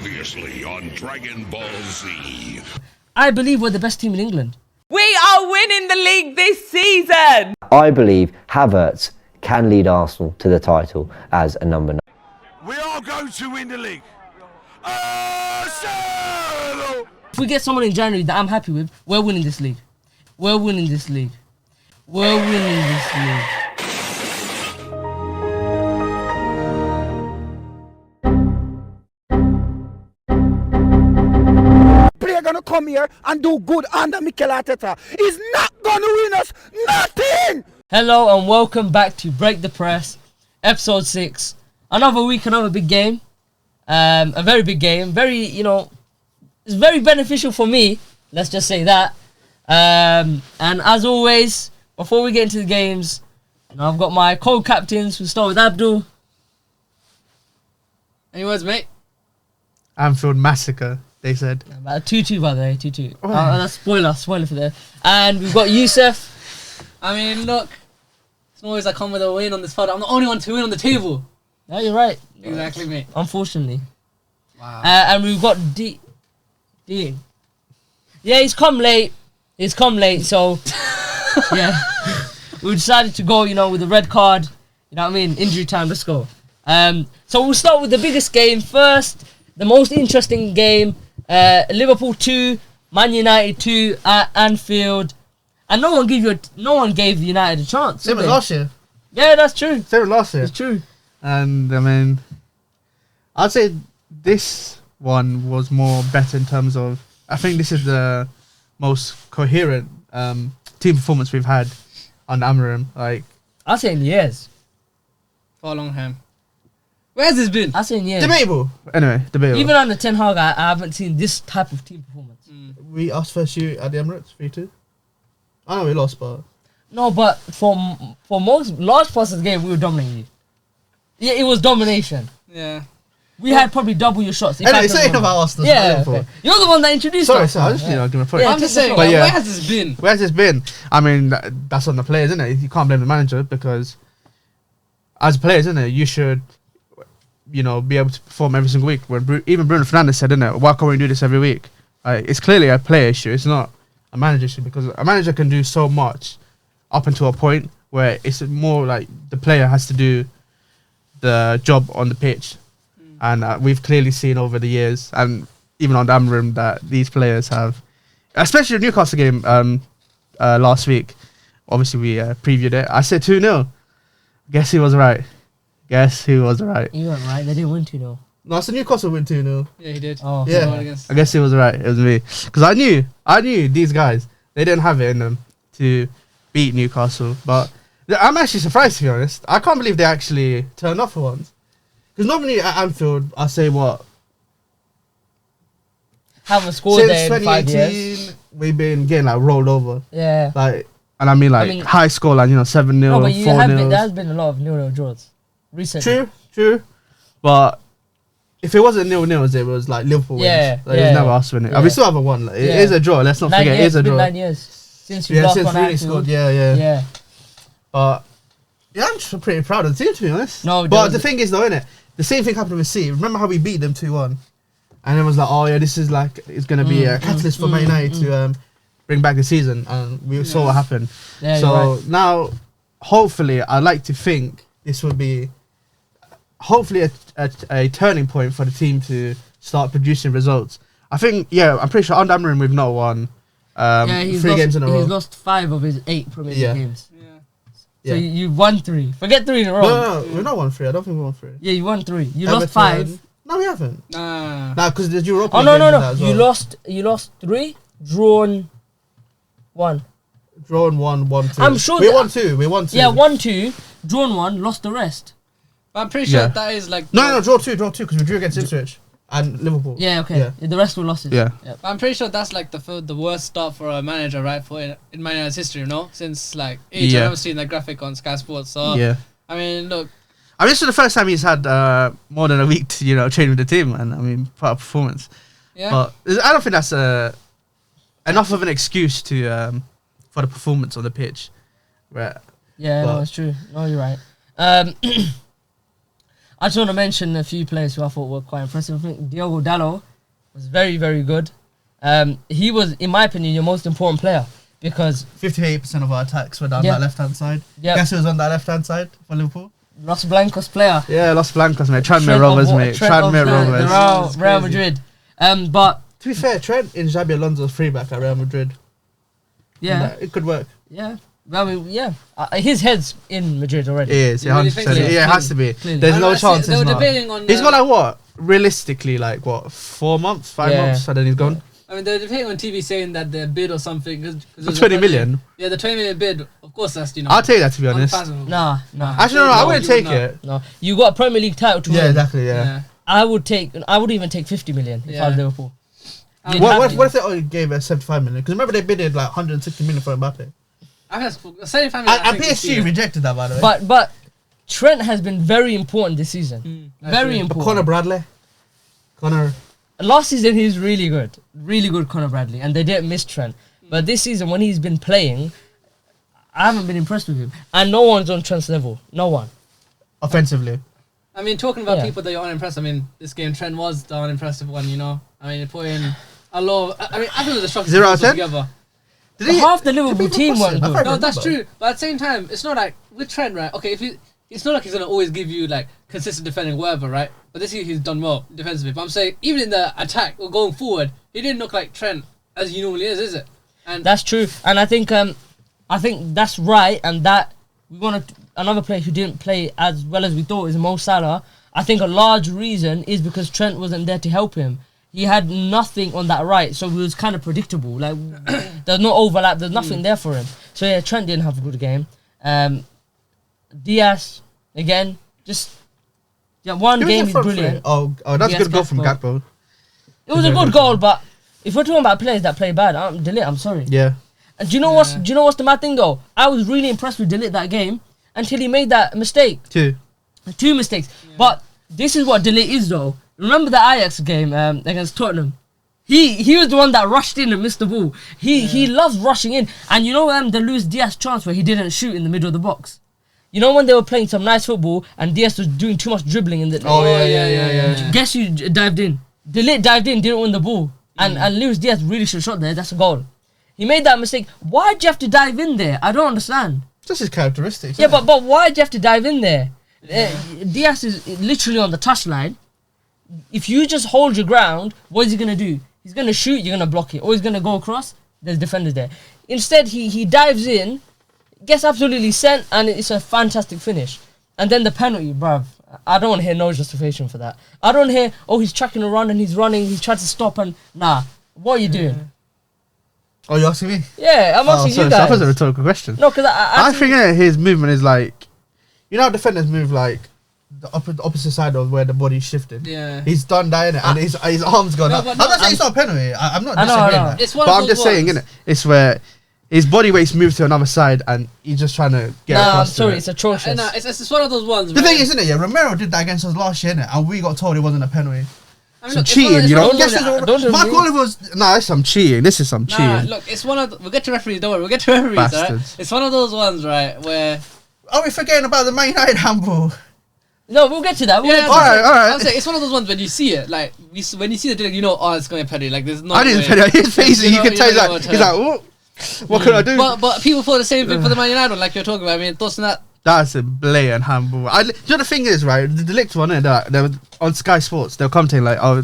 Previously on Dragon Ball Z. I believe we're the best team in England. We are winning the league this season. I believe Havertz can lead Arsenal to the title as a number 9. We are going to win the league. Arsenal! If we get someone in January that I'm happy with, we're winning this league. We're winning this league. We're winning this league. Player gonna come here and do good under Mikel Arteta. He's not gonna win us nothing. Hello and welcome back to Break the Press, episode 6. Another week, another big game. A very big game. Very, it's very beneficial for me. Let's just say that. And as always, before we get into the games, I've got my co-captains. We'll start with Abdul. Any words, mate? Anfield massacre, they said. 2-2, by the way, 2-2. That's spoiler for there. And we've got Youssef. I mean, look, it's always I come with a win on this pod. I'm the only one to win on the table. No, you're right. Exactly, mate. Unfortunately. Wow. And we've got Dean. Yeah, he's come late, so yeah. We decided to go, with the red card. You know what I mean? Injury time, let's go. So we'll start with the biggest game first. The most interesting game. Liverpool 2, Man United 2 at Anfield. And no one gave United a chance. Same as last year. Yeah, that's true. Same as last year. It's true. And I mean, I'd say this one was more better in terms of, I think this is the most coherent team performance we've had on Amarim. Like, I'd say in years. For a long time. Where's this been? I'd say in years. debatable. Anyway, debatable. Even under Ten Hag, I haven't seen this type of team performance. We asked first you at the Emirates, 3-2. I know we lost, but... No, but for most large parts of the game, we were dominating you. Yeah, it was domination. Yeah. We had probably double your shots. Anyway, say about Arsenal. Yeah, okay. You're the one that introduced Sorry, us. I just give a point. Yeah, I'm just saying, but yeah. where has this been? Where's this been? I mean, that's on the players, isn't it? You can't blame the manager because as players, isn't it? You should, be able to perform every single week. When even Bruno Fernandes said, isn't it? Why can't we do this every week? It's clearly a player issue. It's not a manager issue because a manager can do so much up until a point where it's more like the player has to do the job on the pitch. And we've clearly seen over the years, and even on the Amarim, that these players have, especially the Newcastle game last week. Obviously, we previewed it. I said 2-0. Guess who was right? You weren't right. They didn't win 2-0. No, I said Newcastle win 2-0. Yeah, he did. Oh, yeah. I guess he was right. It was me. Because I knew these guys, they didn't have it in them to beat Newcastle. But I'm actually surprised, to be honest. I can't believe they actually turned up for once. Because normally at Anfield, I say what? Haven't scored there in 5 years. 2018, we've been getting rolled over. Yeah. And I mean high score, 7-0, No, but 4-0. there has been a lot of 0-0 draws recently. True. But if it wasn't 0-0, it was Liverpool wins. Yeah, It was never us winning. Yeah. And we still haven't won. It is a draw. Let's not forget, it is a draw. 9 years since we lost since on really Anfield. scored. Yeah. Yeah. But I'm just pretty proud of the team, to be honest. No, but the thing is, though, innit? The same thing happened with City. Remember how we beat them 2-1? And it was this is it's going to be a catalyst for Man United to bring back the season. And we saw what happened. Yeah, so now, hopefully, I'd like to think this will be hopefully a turning point for the team to start producing results. I think, I'm pretty sure under Amarim we've not won 3 games in a row. He's lost 5 of his 8 Premier League games. So Yeah. you won 3. Forget 3 in a row. No, we've not won 3. I don't think we won 3. Yeah, you won 3. You Everton. lost 5. No, we haven't. Nah. Nah, because the Europa Oh League no! games in that as well. You lost 3, drawn 1. Drawn 1, won 2. I'm sure we that- won 2. We won 2. Yeah, 1-2, drawn 1, lost the rest. But I'm pretty sure Yeah. that is No, draw 2 because we drew against Ipswich and Liverpool. Yeah, okay. Yeah. The rest were losses. Yeah. Yep. I'm pretty sure that's the worst start for a manager, right? In Man United's history, since age. I've never seen that graphic on Sky Sports. So Yeah. I mean, look. I mean, this is the first time he's had more than a week to train with the team, and I mean, part of performance. Yeah. But I don't think that's enough of an excuse to for the performance on the pitch. Right. Yeah, But- no, it's true. No, you're right. I just want to mention a few players who I thought were quite impressive. I think Diogo Dalot was very, very good. He was, in my opinion, your most important player because 58% of our attacks were down that left-hand side. Yeah. Guess who was on that left-hand side for Liverpool? Los Blancos player. Yeah, Los Blancos, mate. Tranmere Rovers, mate. Tranmere Rovers. Real Madrid. But to be fair, Trent in Xabi Alonso's free back at Real Madrid. yeah, It could work. yeah. I mean, yeah. His head's in Madrid already. It is, You really 100%. think so? Yeah, it has to be. Clearly. There's no And chance they it's were not. debating on. He's got like what? Realistically, like what? 4 months, 5 Yeah. months, and then he's gone. I mean, they were debating on TV saying that the bid or something. For 20 million. Yeah, the 20 million bid. Of course, that's I'll take that, to be honest. unfathomable. Nah. Actually, no, I wouldn't you would take not. it. No. You got a Premier League title to Yeah, win. exactly. Yeah. I would even take 50 million if I was Yeah. Liverpool. Um, You'd What, have what, to. what if they only gave us 75 million? Because remember they bidded like 160 million for Mbappe. I think that's 75 million. And PSG rejected that, by the way. But Trent has been very important this season. Very But important. Conor Bradley. Last season he was really good, Conor Bradley, and they didn't miss Trent. But this season when he's been playing, I haven't been impressed with him, and no one's on Trent's level. No one. Offensively. I mean, talking about Yeah. people that you're unimpressed. I mean, this game Trent was the unimpressive one. You know, I mean, he put in a lot. I mean, I think it was a shock. 0 out of 10? Together. Half the Liverpool team weren't I good. can't No, that's remember. true. But at the same time, it's not like with Trent, right? Okay, it's not like he's gonna always give you like consistent defending, whatever, right? But this year he's done well defensively. But I'm saying even in the attack or going forward, he didn't look like Trent as he normally is it? And That's true, and I think that's right, and that we want another player who didn't play as well as we thought is Mo Salah. I think a large reason is because Trent wasn't there to help him. He had nothing on that right, so it was kind of predictable. Like there's no overlap, there's nothing there for him. So yeah, Trent didn't have a good game. Diaz again, just one Who was game the is front brilliant. three? Oh, that's a Diaz, good goal from Gakpo. Gakpo. It was a good goal, but if we're talking about players that play bad, Delete, I'm sorry. Yeah. And do you know what's the mad thing though? I was really impressed with Delete that game until he made that mistake. Two mistakes. But this is what Delete is though. Remember the Ajax game against Tottenham? He was the one that rushed in and missed the ball. He loves rushing in. And you know the Luis Diaz chance where he didn't shoot in the middle of the box? You know when they were playing some nice football and Diaz was doing too much dribbling in the... Oh, yeah. Guess who dived in? Delete dived in, didn't win the ball. And Luis Diaz really should have shot there. That's a goal. He made that mistake. Why'd you have to dive in there? I don't understand. Just his characteristics. Yeah, but why'd you have to dive in there? Diaz is literally on the touchline. If you just hold your ground, what is he going to do? He's going to shoot, you're going to block it. Or he's going to go across, there's defenders there. Instead, he dives in, gets absolutely sent, and it's a fantastic finish. And then the penalty, bruv. I don't want to hear no justification for that. I don't hear, he's tracking around and he's running, he's trying to stop and... Nah, what are you doing? Oh, you're asking me? Yeah, I'm asking you guys. That was a rhetorical question. No, because I think his movement is like... You know how defenders move like... The opposite side of where the body's shifted. Yeah. He's done that, innit? And his arm's gone up. I'm not saying it's not a penalty. I'm not disagreeing that. It's one but of I'm those just saying, ones. innit? It's where his body weight's moved to another side and he's just trying to get I'm across to sorry, it. it's atrocious. No, it's one of those ones. The where- thing is, isn't it? Yeah, Romero did that against us last year, innit? And we got told it wasn't a penalty. I mean, Some look, it's cheating, one of- you know? it's one of those- don't Mark agree. Oliver was... Nah, that's some cheating. This is some Nah, cheating. look, it's one of we'll get to referees, don't worry, we'll get to referees, alright? Bastards. It's one of those ones, right, where... Are we forgetting about the Man United handball? No, we'll get to that. Yeah, Alright. I'm saying, it's one of those ones when you see it, like, when you see the you know, it's going to be a penalty, like, there's no I didn't way. say that. His face, you can tell he's know like, what he's like, what could I do? But people thought the same thing for the Man United one, like you're talking about. I mean, thoughts on that? That's a blatant handball. Do you know the thing is, right? The Delict one, they were on Sky Sports. They were commenting like, oh,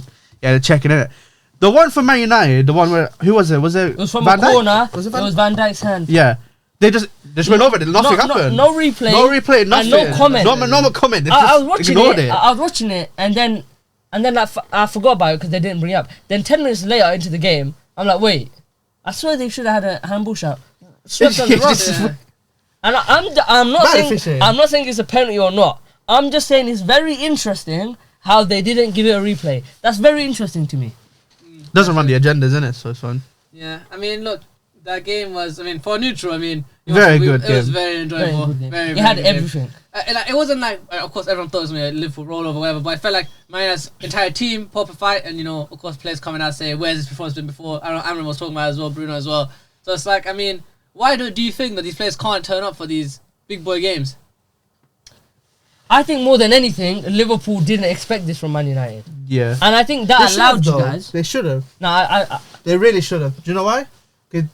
yeah, they're checking it. The one for Man United, the one where who was it? Was it? It was from Van a Dijk? corner. Was It Van was Van Dijk's hand. Yeah, they just went over it. Nothing happened. No replay. No replay. Nothing. And no comment. No comment. They I was just watching ignored it. I was watching it, and then like, I forgot about it because they didn't bring it up. Then 10 minutes later into the game, I'm like, wait, I swear they should have had a handball shot. Swept on the rock. And I'm not Bad saying officiating. I'm not saying it's a penalty or not. I'm just saying it's very interesting how they didn't give it a replay. That's very interesting to me. Doesn't run the agendas, innit? So it's fun. Yeah, I mean, look, that game was, I mean, for a neutral, I mean, Very good It was game. very enjoyable. Very good game. Very, It had very good game. everything. And like, it wasn't like, of course, everyone thought it was going to be a Liverpool rollover, whatever, but I felt like Marina's entire team put up a fight, and, you know, of course, players coming out saying, where's this performance been before? I know Amram was talking about it as well, Bruno as well. So it's like, I mean, why do you think that these players can't turn up for these big boy games? I think more than anything, Liverpool didn't expect this from Man United. Yeah. And I think They that should allowed have, you though. guys. They should have. No, I They really should have. Do you know why? 'Cause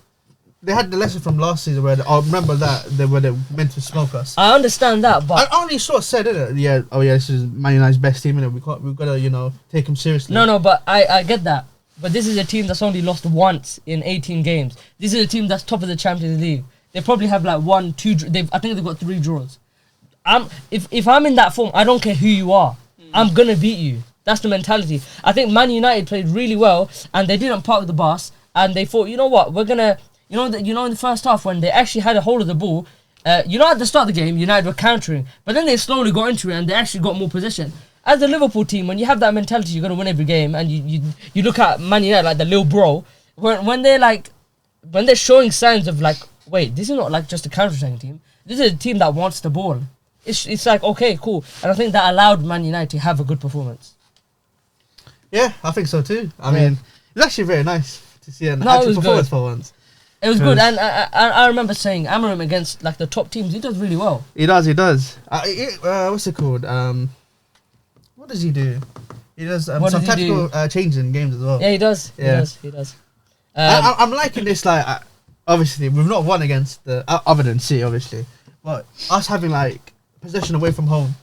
they had the lesson from last season where I remember that they were meant to smoke us. I understand that, but I only sort of said it. Yeah. Oh yeah, this is Man United's best team. Innit? We've got to take them seriously. no, but I get that. But this is a team that's only lost once in 18 games. This is a team that's top of the Champions League. They probably have like 1, 2. I think they've got 3 draws. If I'm in that form, I don't care who you are. I'm gonna beat you. That's the mentality. I think Man United played really well, and they didn't park the bus. And they thought, you know what, we're gonna, in the first half when they actually had a hold of the ball, at the start of the game, United were countering, but then they slowly got into it and they actually got more possession. As a Liverpool team, when you have that mentality, you're gonna win every game, and you look at Man United like the little bro, when they're showing signs of like, wait, this is not like just a counter-attacking team. This is a team that wants the ball. It's like, okay, cool. And I think that allowed Man United to have a good performance. Yeah, I think so too. I mean, it's actually very nice to see an No, it actual was performance good. for once. It was good, and I remember saying Amarim against like the top teams, he does really well. He does. What's it called? What does he do? He does What some does he tactical changes in games as well. Yeah, he does. Yeah. He does. I'm liking this. Like, obviously, we've not won against the other than City, obviously, but us having like possession away from home.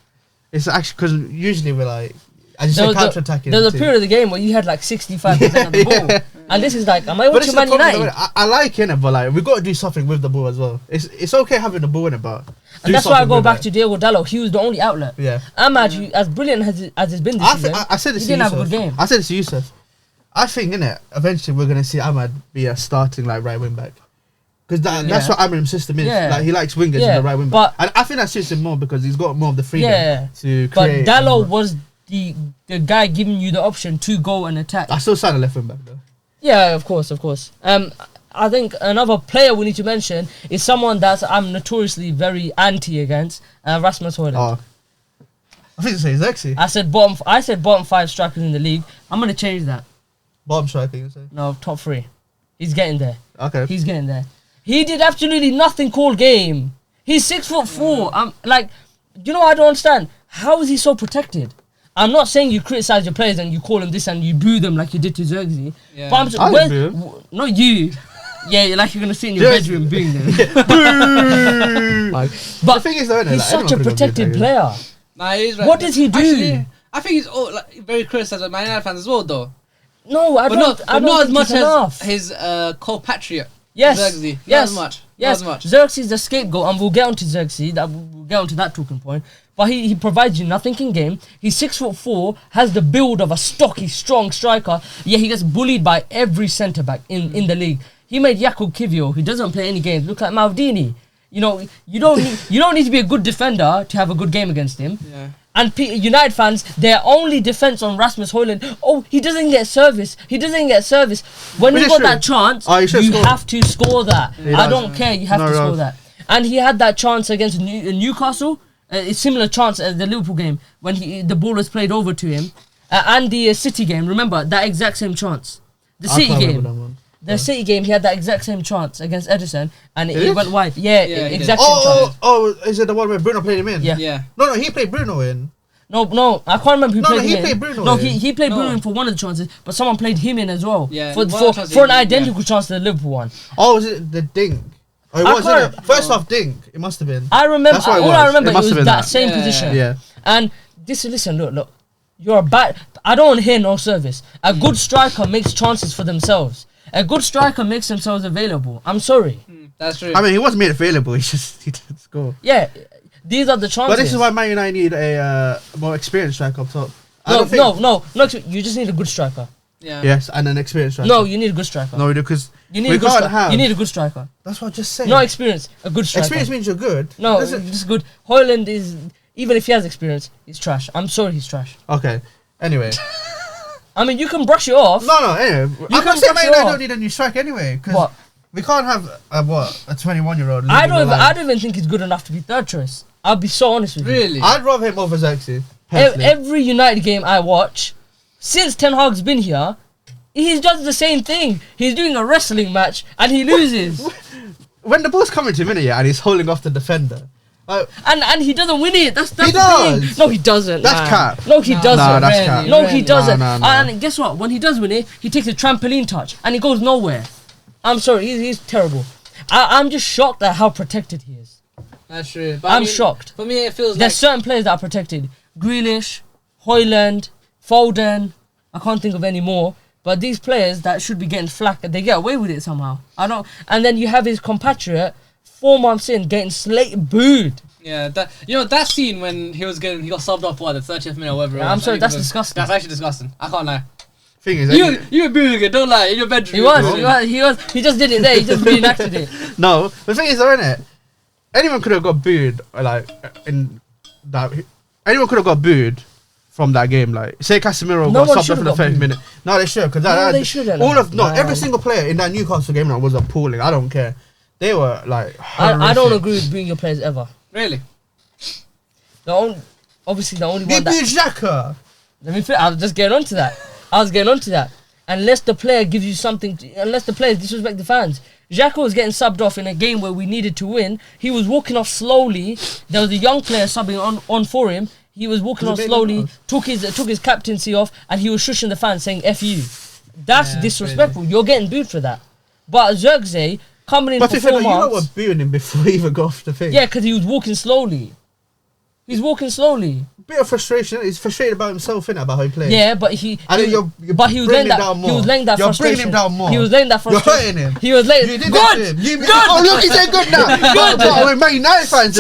It's actually because usually we're like, as you said, counter attacking. There's a period of the game where you had like 65% of the ball, and this is like, am I watching Man United? I like it, but like we've got to do something with the ball as well. It's okay having the ball in it, but And that's why I go back to Diego Dallo. He was the only outlet. Yeah. Ahmad, as brilliant as it's been this season, I said this he to didn't have a Yusuf. good game. I said this to Yusuf. I think, innit, eventually we're going to see Ahmad be a starting like right wing back. Because that's what Amarim's system is. Yeah. Like, he likes wingers in the right wing back. And I think that suits him more because he's got more of the freedom to create. But Dallo was the guy giving you the option to go and attack. I still sign a left wing back though. Yeah, of course. I think another player we need to mention is someone that I'm notoriously very anti against, Rasmus Højlund. Oh. I think you say Zexy. I said bottom 5 strikers in the league. I'm gonna change that. Bottom striker, you say? No, top 3. He's getting there. Okay. He's getting there. He did absolutely nothing all game. He's 6'4". I'm like, I don't understand. How is he so protected? I'm not saying you criticize your players and you call them this and you boo them like you did to Zirkzee. Yeah. But I'm just, not you. Yeah, like you're gonna sit in your bedroom booing them. But the thing is, though, he's such a protected player. Nah, he is right. What does he do? Actually, I think he's very criticised by Man United fans as well, though. No, I don't. But not as think much it's enough. as his co-patriot. Yes. Zirkzee. Yes. Not as much. Yes. Not as much. Xerxes is the scapegoat, and we'll get onto Xerxes. We'll get onto that talking point. But he provides you nothing in game. He's 6'4", has the build of a stocky, strong striker. Yeah, he gets bullied by every centre back in the league. He made Jakub Kivior, who doesn't play any games, look like Maldini. You don't need to be a good defender to have a good game against him. Yeah. And United fans, their only defense on Rasmus Højlund, he doesn't get service. When he got that chance, you have to score that. I don't care, you have to score that. And he had that chance against Newcastle, a similar chance as the Liverpool game when the ball was played over to him, and the City game. Remember that exact same chance. The City game. The City game, he had that exact same chance against Ederson, and it went wide. Yeah, exact same chance. Is it the one where Bruno played him in? Yeah. No, he played Bruno in. No, I can't remember who played him in. Played Bruno no, in. he played Bruno in for one of the chances, but someone played him in as well. Yeah, for an identical chance to the Liverpool one. Oh, was it the Dink? Oh, it was, isn't it? First off, Dink. It must have been. I remember. I remember it was that same Yeah, position. Yeah. And listen, look. You're a bad. I don't want to hear no service. A good striker makes chances for themselves. A good striker makes themselves available. I'm sorry. That's true. I mean, he wasn't made available. He didn't score. Yeah, these are the chances. But this is why Man United need a more experienced striker up top. No. You just need a good striker. Yeah. Yes, and an experienced striker. No, you need a good striker. No, because you need a good striker. That's what I just said. No experience, a good striker. Experience means you're good. No, it's good. Højlund is, even if he has experience, he's trash. I'm sorry, he's trash. Okay. Anyway. I mean, you can brush it off. No. Anyway, I'm not saying Man United don't need a new striker anyway. Because we can't have a 21-year-old. I don't even think he's good enough to be third choice. I'll be so honest with you. Really? I'd rather him over Zexy. Every United game I watch, since Ten Hag's been here, he does the same thing. He's doing a wrestling match and he loses. When the ball's coming to him, and he's holding off the defender, And he doesn't win it. That's He the does. thing. No, he doesn't. That's man. cap. No, he doesn't. Nah, that's cap. No, he doesn't. Nah. And guess what? When he does win it, he takes a trampoline touch and he goes nowhere. I'm sorry, he's terrible. I'm just shocked at how protected he is. That's true. But I'm shocked. For me, it feels There's like certain players that are protected. Grealish, Hoyland, Foden. I can't think of any more. But these players that should be getting flack, they get away with it somehow. I don't. And then you have his compatriot 4 months in getting booed. Yeah, that scene when he got subbed off for the 30th minute or whatever. Yeah, I'm sorry, that's disgusting. That's actually disgusting. I can't lie. Thing is, You were booing it, don't lie, in your bedroom. He just did it there. He just reenacted it. no, the thing is, though, innit? Anyone could have got booed, like in that. Anyone could have got booed from that game. Like, say Casemiro No got one subbed should off in have the got 30th booed. minute. No, they should, because No, they shouldn't. every single player in that Newcastle game was appalling. I don't care. They were like. I don't agree with booing your players ever. Really? Obviously the only They one that. booed Xhaka. Let me. I was just getting onto that. Unless the player gives you something, unless the players disrespect the fans. Xhaka was getting subbed off in a game where we needed to win. He was walking off slowly. There was a young player subbing on for him. He was walking off slowly, took his captaincy off, and he was shushing the fans saying "F you." That's disrespectful. Really. You're getting booed for that. But Zirkzee coming in for 4 months. You know what, booing him before he even got off the thing. Yeah, because he was walking slowly. He's walking slowly. Bit of frustration. He's frustrated about himself, innit, about how he plays. Yeah, but he was laying that You're frustration. bringing him down more. He was laying that frustration. You're hurting him. He was laying. You did Good. that to him. Good. Oh, look, he said good now. Good. We're Man United fans.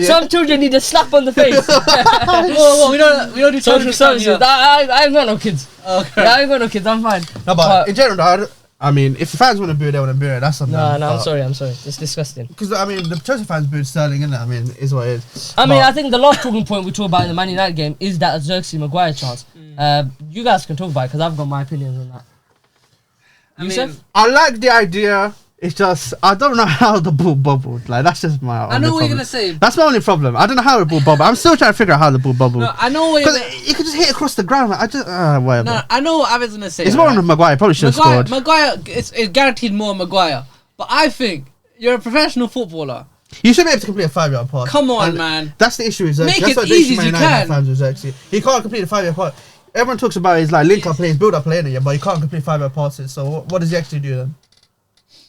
Some children need a slap on the face. Whoa, we don't do Social services. I ain't got no kids. Okay. Yeah, I ain't got no kids. I'm fine. No, but in general, I mean, if the fans want to boo it, they want to boo it. That's something. No, I'm sorry. It's disgusting. Because I mean, the Chelsea fans booed Sterling, innit? I mean, is what it is. I mean, I think the last talking point we talk about in the Man United game is that Xerxes Maguire chance. You guys can talk about it because I've got my opinions on that. Yusuf? I like the idea. It's just I don't know how the ball bubbled. Like that's just my. I know what you're gonna say. That's my only problem. I don't know how the ball bubbled. I'm still trying to figure out how the ball bubbled. No, I know what you're because you could just hit across the ground. Like, I just whatever. No, I know what I was gonna say. It's more on Maguire. Probably should have scored. Maguire, it's guaranteed more Maguire. But I think you're a professional footballer. You should be able to complete a 5-yard pass. Come on, and man. That's the issue with Xerxes. Make That's it easy as you can. He can't complete a 5-yard pass. Everyone talks about his like link-up plays, build-up play, innit? But he can't complete 5-yard passes. So what does he actually do then?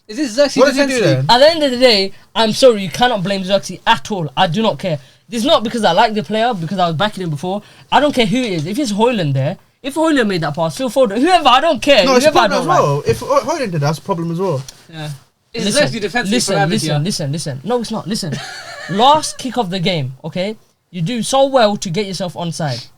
Is this Xerxes? What does he do then? At the end of the day, I'm sorry, you cannot blame Xerxes at all. I do not care. It's not because I like the player, because I was backing him before. I don't care who it is. If it's Hoyland there, if Hoyland made that pass, Phil Foden, whoever, I don't care. No, it's a whoever problem as well. If Hoyland did, that's a problem as well. Yeah. It's Xerxes defensive Listen. No, it's not. Listen. Last kick of the game, okay? You do so well to get yourself onside.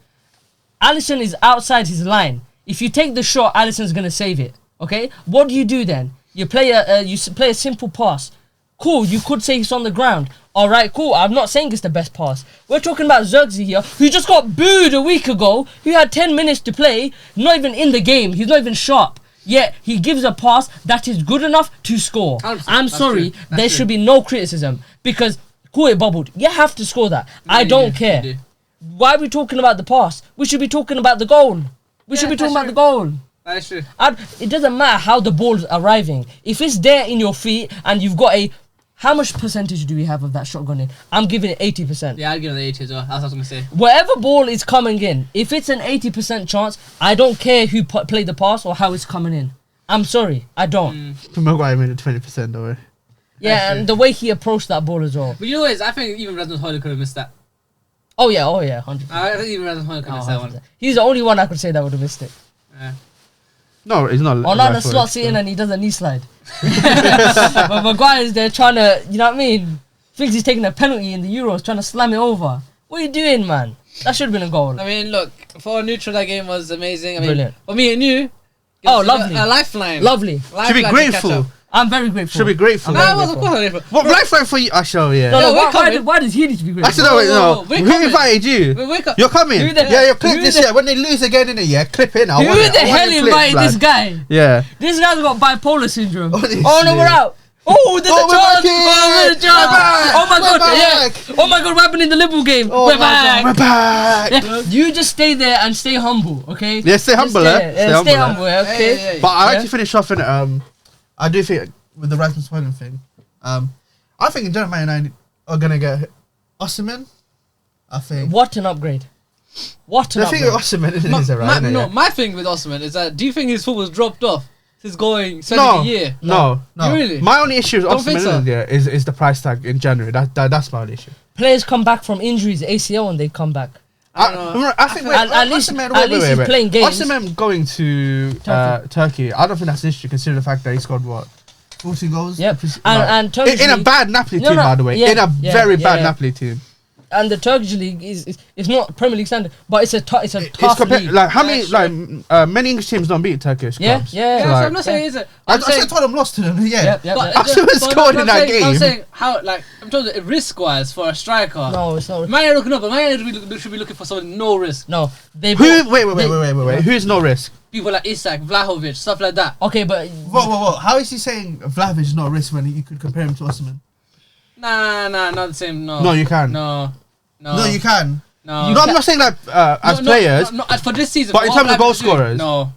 Alisson is outside his line. If you take the shot, Alisson's gonna save it. Okay? What do you do then? You play a simple pass. Cool, you could say he's on the ground. Alright, cool. I'm not saying it's the best pass. We're talking about Xerxes here, who just got booed a week ago, who had 10 minutes to play, not even in the game. He's not even sharp. Yet he gives a pass that is good enough to score. I'm sorry, there should be no criticism because cool, it bubbled. You have to score that. I don't care. Why are we talking about the pass? We should be talking about the goal. We should be talking about the goal. That's true. It doesn't matter how the ball's arriving. If it's there in your feet and you've got how much percentage do we have of that shot going in? I'm giving it 80%. Yeah, I'd give it the 80 as well. That's what I was going to say. Whatever ball is coming in, if it's an 80% chance, I don't care who played the pass or how it's coming in. I'm sorry, I don't. Maguire made it 20% though. Yeah, and the way he approached that ball as well. But you know what it is? I think even Rasmus Højlund could have missed that. Oh yeah, 100%. I think even Rasmus Højlund could have missed that one. He's the only one I could say that would have missed it. Yeah. No, he's not. Or not a slot sitting and he does a knee slide. But Maguire's there trying to, you know what I mean? Thinks he's taking a penalty in the Euros, trying to slam it over. What are you doing, man? That should have been a goal. I mean, look, for a neutral, that game was amazing. I mean, Brilliant. For me and you, lovely. A lifeline. Lovely. Should be grateful. I'm very grateful. Should be grateful. No, I was of course grateful. What lifeline for you? I show yeah. No, why does he need to be grateful? Actually, no. Who invited you? Wake up. You're coming. Yeah, you're clip this year. When they lose again in it, yeah, clip in. Who the hell invited this guy? Yeah. This guy's got bipolar syndrome. Oh No, we're out. Oh, there's a chance. Oh my god. Yeah. Oh my god, what happened in the Liverpool game? We're back. We're back. Yeah. You just stay there and stay humble, okay? Yeah, stay humble, Stay humble, okay? But I like to finish off in I do think with the Rasmus Højlund thing, I think in general Man United are gonna get Osimhen, I think. What an upgrade! What an The thing with upgrade! Osimhen is right. My thing with Osimhen is that do you think his football's dropped off since spending a year? No. Really? My only issue with Don't think so. Osimhen is the price tag in January. That's my only issue. Players come back from injuries, ACL, and they come back. I think At least he's playing games. Osimhen going to Turkey. I don't think that's an issue considering the fact that he scored what 14 goals. Yep, and Turkish in a league, bad Napoli team, by the way. yeah, In a yeah, very yeah, bad yeah. Napoli team. and the Turkish league is not Premier League standard, but it's a tough league. Like how many many English teams don't beat Turkish clubs? Yeah. So Like- I'm not saying is it. I said Tottenham lost to them. Yeah. Yep. Osimhen scored in that game. I'm saying how I'm talking risk-wise for a striker. No, it's not. Man, looking up, but Man should be looking for someone no risk. No, they. Wait. Who's no risk? People like Isak, Vlahovic, stuff like that. Okay, but Whoa. How is he saying Vlahovic is not a risk when you could compare him to Osimhen? Nah, not the same. No. No, you can. No, you can. no. No, I'm not saying like as players. No, for this season. But in for terms what of goal Vlahovic is doing, scorers.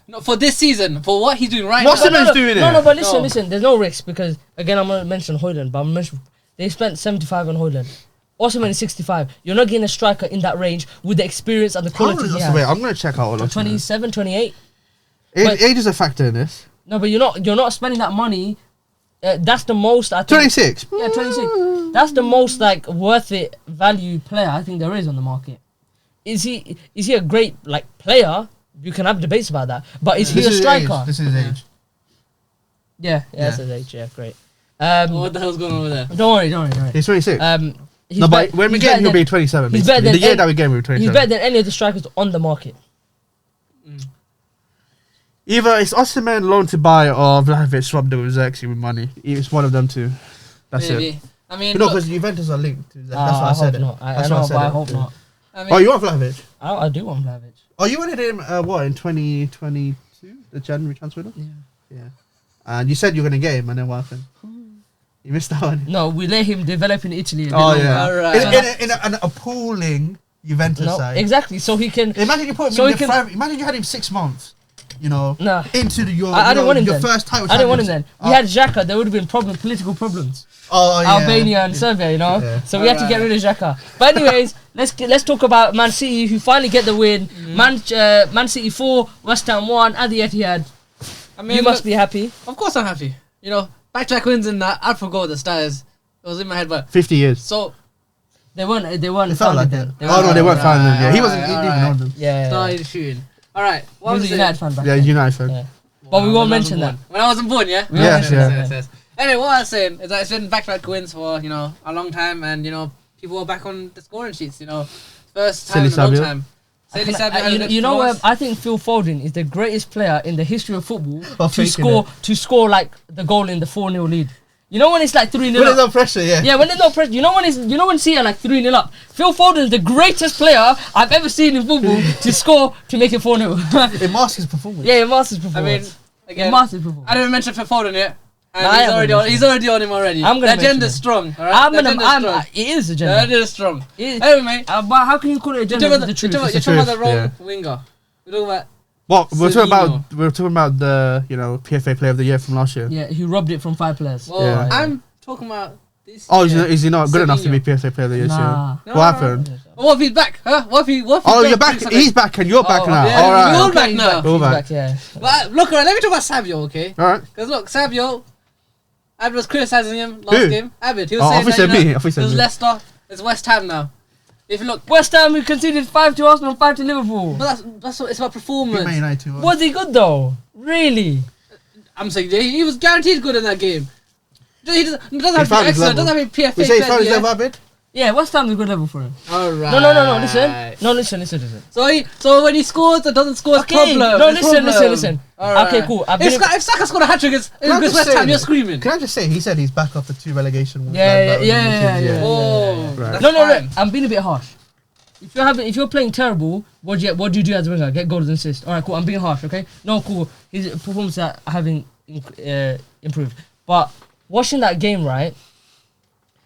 No, for this season, for what he's doing right What's now. the man's doing no, it? but No. listen. There's no risk because again, I'm gonna mention Højlund, but they spent 75 on Højlund. Osimhen is 65. You're not getting a striker in that range with the experience and the How old quality is he Osimhen? has. Wait, I'm gonna check out all of 27, 28. Age is a factor in this. No, but you're not spending that money. That's the most I think. 26. Yeah, 26. That's the most like worth it value player I think there is on the market. Is he a great like player? You can have debates about that. But is he a striker? This is his age. Yeah, that's his age. Yeah, great. What the hell's going on over there? Don't worry. He's 26. He's No, but bet- when we he's get him, better he'll be than- 27. he's basically. better than The year any- that we get him, he'll be 27. He's better than any of the strikers on the market. Either it's Osimhen loan to buy or Vlahovic swapped with Xerxes with money. It's one of them two. That's it. Maybe. I mean, No, look, because Juventus are linked. That's why I I said hope it. not. I That's know, why I said but I it. hope not. I mean, Oh, you want Vlahovic? I do want Vlahovic. Oh, you wanted him, in 2022? The January transfer window? Yeah. And you said you were going to get him, and then what happened? You missed that one. No, we let him develop in Italy. A bit Oh, longer. yeah. Alright. In an appalling Juventus No, side. exactly. So he can. Imagine you put him So in he the can- imagine you had him 6 months. You know, Nah. into your I didn't want him your then. first title. I didn't want him then. champions. We had Xhaka. There would have been political problems. Oh yeah. Albania and Serbia, you know. Yeah. So we had to get rid of Xhaka. But anyways, let's talk about Man City who finally get the win. Man City 4, West Ham 1 at the Etihad. I mean, You must look, be happy. Of course, I'm happy. You know, back-to-back wins in that. I forgot what the stat is. It was in my head, but 50 years. so They weren't It felt founded like then. it. Oh, no, they weren't finding them. Yeah, he Alright, wasn't. He didn't even know them. Yeah. started shooting. All right, He what was was a it? United fan back Yeah, then. United fan. Yeah. But we won't mention that. When I wasn't born, yeah. Yes, yeah. Yes. Anyway, what I was saying is that it's been back-to-back wins for a long time, and people are back on the scoring sheets. First time Silly in a long Sabio. time. Silly Sabio had a good You know where performance. I think Phil Foden is the greatest player in the history of football faking to score like the goal in the 4-0 lead. You know when it's like 3-0 When there's up? no pressure, yeah. Yeah, when there's no pressure. You know when City are like 3-0 up. Phil Foden is the greatest player I've ever seen in football to score to make it 4-0. It masks his performance. Yeah, master's I mean, performance. again, Master's performance. I didn't mention Phil Foden yet. And No, I haven't he's already on him already. I'm gonna The agenda's mention strong, alright? It is a The agenda. agenda's strong. It is. Anyway, But how can you call it agenda? you're if it's the truth. talking It's the about the truth, wrong yeah. winger. We're talking about Well, we're Savino. talking about the PFA Player of the Year from last year. Yeah, he robbed it from 5 players. Well, Yeah. I'm talking about this. Oh, is he not good enough to Savino. be PFA Player of the Year? Nah. So what happened? What if he's back? Huh? What if he? Oh, you're back. He's back, and you're back now. yeah, All right. we're all Okay, back he's now. He's All back. back, yeah. But look, alright, let me talk about Savio, okay? All right. Because look, Savio, Abid was criticising him last Who? game. Abid, he was Oh, saying I thought you said that, me. I thought you said it was me. Leicester, it's West Ham now. If you look, West Ham, we conceded 5 to Arsenal, 5 to Liverpool. but that's what it's about performance. Man United 2-1. Was he good though? Really? I'm saying he was guaranteed good in that game. He doesn't have to be found his excellent, level. doesn't have to be PFA. We say he found his player, level, Abid? Yeah, West Ham's a good level for him. Alright. No, listen. So when he scores or doesn't score, it's Okay, problem. no, it's listen. problem. Alright. Okay, cool. If Saka scored a hat-trick against Can I just West say Ham, you're that- screaming. Can I just say, he said he's back after 2 relegation. Yeah. Oh, Right. that's No, fine. I'm being a bit harsh. If you're playing terrible, what do you do as a winger? Get goals and assists. All right, cool. I'm being harsh, okay? No, cool. His performance are having improved. But watching that game, right?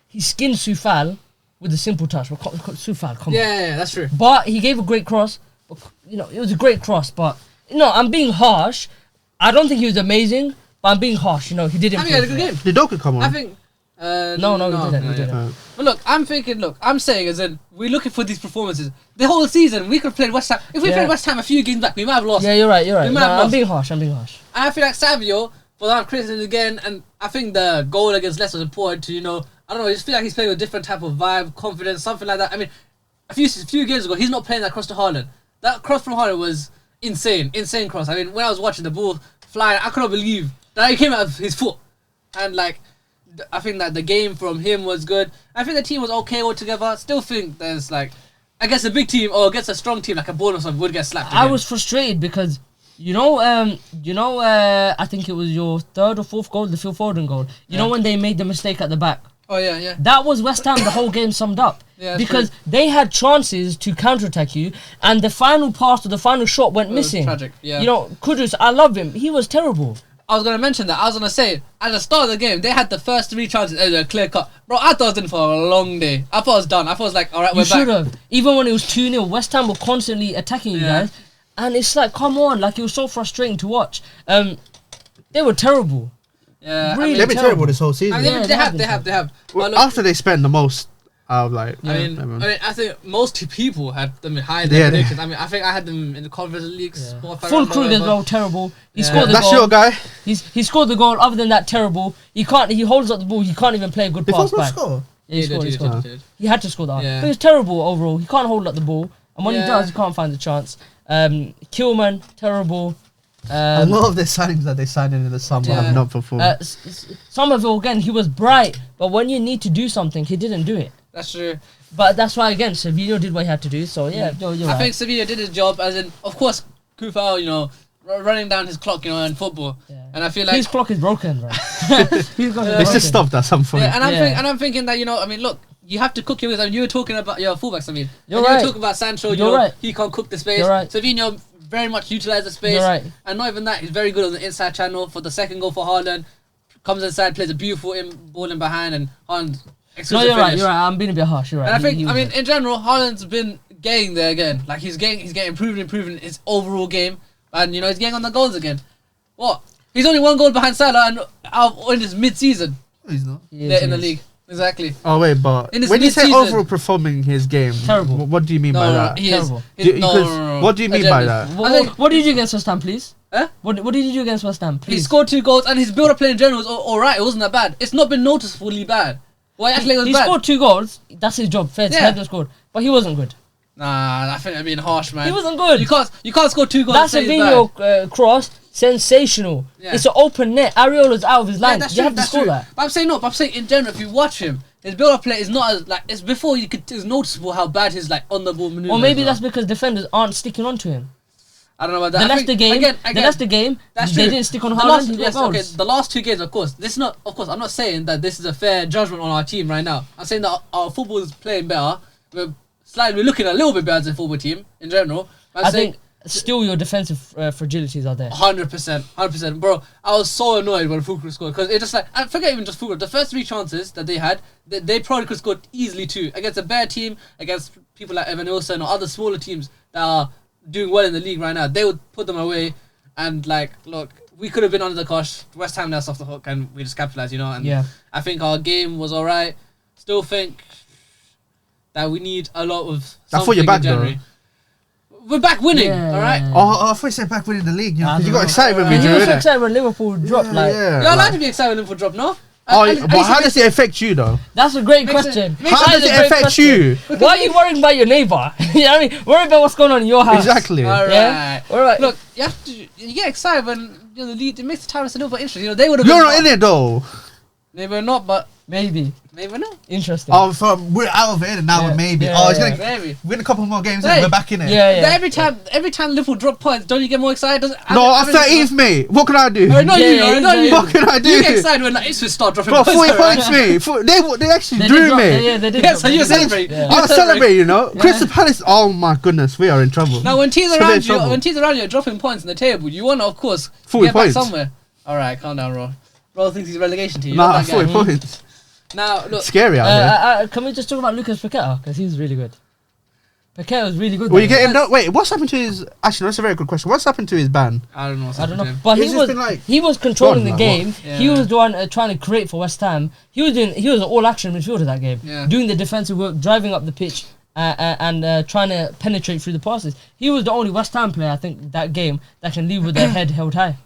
He skinned Soufal with a simple touch. Soufal, come on. Yeah, that's true. But he gave a great cross. It was a great cross. But I'm being harsh. I don't think he was amazing, but I'm being harsh. He did I think he had a improve. good game. Did Doku come on? I think No, we didn't. But look, I'm saying as in, we're looking for these performances. The whole season, we could have played West Ham. If we played West Ham a few games back, we might have lost. Yeah, you're right. We might have I'm lost. being harsh. And I feel like Savio, for that criticism again, and I think the goal against Leicester was important to, I don't know, I just feel like he's playing with a different type of vibe, confidence, something like that. I mean, a few games ago, he's not playing that cross to Haaland. That cross from Haaland was insane cross. I mean, when I was watching the ball flying, I couldn't believe that it came out of his foot. And like, I think that the game from him was good. I think the team was okay altogether. Still think there's like, against a big team or against a strong team like a Bournemouth or something would get slapped again. I was frustrated because I think it was your third or fourth goal, the Phil Foden goal. You know when they made the mistake at the back. Oh yeah. That was West Ham. The whole game summed up. Yeah, because they had chances to counterattack you, and the final pass or the final shot went missing. Tragic. Yeah. Kudus, I love him. He was terrible. I was gonna mention that. I was gonna say at the start of the game they had the first 3 chances. They were clear cut. Bro, I thought I was in for a long day. I thought I was done. I thought it was like, all right, we're back. You should have. Even when it was 2-0, West Ham were constantly attacking you guys, and it's like, come on, like it was so frustrating to watch. They were terrible. Yeah, Really They've been terrible this whole season. I mean, they have. Well, Look, after they spent the most, I think most people had them higher than predictions. I think I had them in the Conference League spot. Full Krug as well, terrible. He scored the That's goal. your guy. He scored the goal. Other than that, terrible. He holds up the ball. He can't even play a good pass back. Score? Yeah, he scored. Did. He had to score that. Yeah. But it's terrible overall. He can't hold up the ball, and when he does, he can't find the chance. Kilman, terrible. A lot of the signings that they signed in the summer have not performed. Somerville again, he was bright, but when you need to do something, he didn't do it. That's true. But that's why again, Sevilla did what he had to do. So you're I right. think Sevilla did his job, as in, of course, Kufau, running down his clock, in football. Yeah. And I feel like his clock is broken, right? They should stop that at some point. Yeah, and I'm thinking that look, you have to cook your ways. You were talking about your fullbacks. You were talking about Sancho. He can't cook the space. Savinho very much utilise the space. And not even that, he's very good on the inside channel for the second goal for Haaland. Comes inside, plays a beautiful ball in behind, and Haaland. No, you're right. I'm being a bit harsh. You're right. And I think, in general, Haaland's been getting there again. Like he's getting improving his overall game, and he's getting on the goals again. What? He's only 1 goal behind Salah, and in his mid-season. No, he's not. In the league. Exactly. Oh wait, but when you say overall performing his game, terrible. What do you mean by that? Terrible. What do you mean by that? What did you do against West Ham, please? Huh? What did you do against West Ham, please? He scored 2 goals, and his build-up play in general was alright. It wasn't that bad. It's not been noticeably bad. Well, actually, it was he bad. scored 2 goals. That's his job. Fair. He scored, but he wasn't good. Nah, I think I'm being harsh, man. He wasn't good. You can't score 2 goals. That's a video cross. Sensational. Yeah. It's an open net. Areola's out of his line. You have to score that. But I'm saying in general, if you watch him, his build-up play is not as it's before it's noticeable how bad his on the ball maneuvers. Or maybe that's because defenders aren't sticking onto him. I don't know about that. The Leicester game, that's they true. didn't stick on Haaland. The last 2 games, of course. I'm not saying that this is a fair judgment on our team right now. I'm saying that our football is playing better. We're looking a little bit better as a football team in general. I think still your defensive fragilities are there. 100%, bro. I was so annoyed when Fulcrum scored because it just I forget even just Fulcrum. The first 3 chances that they had, they probably could have scored easily 2 against a better team, against people like Evan Olsen or other smaller teams that are doing well in the league right now. They would put them away, and look, we could have been under the cosh. West Ham that's off the hook, and we just capitalised, And I think our game was alright. Still think that we need a lot of. I thought you're back though. We're back winning, alright? Oh, I thought you said back winning the league. Because you got excited when we drew. You got excited when Liverpool dropped. You're allowed to be excited when Liverpool dropped, no? But how does it affect you though? That's a great question. How does it affect you? Why are you worrying about your neighbour? You know what I mean? Worry about what's going on in your house. Exactly. Alright. Look, you get excited when the lead. It makes the Tyrants a little bit interesting. They would have. You're not in it though. Maybe we're not, but maybe not. Interesting. Oh, we're out of it and now we're maybe. It's gonna maybe win a couple more games and we're back in it. Every time Liverpool drop points, don't you get more excited? After 13th, mate. What can I do? Not you. What can I do? You get excited when Ipswich start dropping points. 40 points, mate. They actually drew me. Yeah, they did. Yeah, so you celebrate. I celebrate, Crystal Palace. Oh my goodness, we are in trouble. Now when teams around you are dropping points in the table, you want to, of course, 40 get points. back somewhere. All right, calm down, Ro. Ro thinks he's relegation to you. Nah, 40 points. Now look, scary out there. Can we just talk about Lucas Paqueta because he's really good. Piqué was really good. Well, you that get game. him. No, wait, what's happened to his? Actually, no, that's a very good question. What's happened to his ban? I don't know. I don't know, but It's he just was been like- he was controlling the God, game. like what? He Yeah. was the one trying to create for West Ham. He was an all action midfielder that game, Yeah. doing the defensive work, driving up the pitch, and trying to penetrate through the passes. He was the only West Ham player I think that game that can leave with their head held high.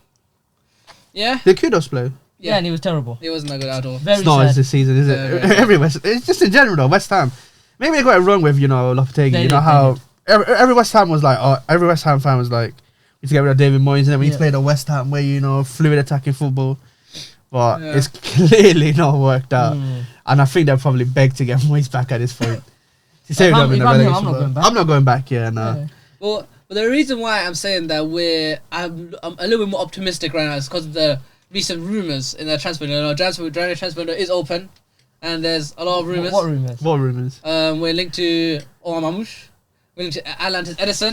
Yeah. Did Kudos play? Yeah, and he was terrible. It wasn't that good at all. Very It's not sad. this season, is it? Yeah, Every West, it's just in general though. West Ham. Maybe they got it wrong with Lopetegui. They You know did, how they every West Ham was like, every West Ham fan was like, we need to get rid of David Moyes, and then we need to Yeah. play the West Ham way, fluid attacking football. But Yeah. it's clearly not worked out, Mm. and I think they'll probably beg to get Moyes back at this point. To save If I'm- them in if the I'm him, relegation I'm not battle. going back. I'm not going back. Yeah, no. Yeah. Well, the reason why I'm saying that I'm a little bit more optimistic right now is because of the recent rumors in the transfer window. Transfer window is open, and there's a lot of rumors. What rumors? What rumors? We're linked to Omar Mamouche. We're linked to Atlantis Edison.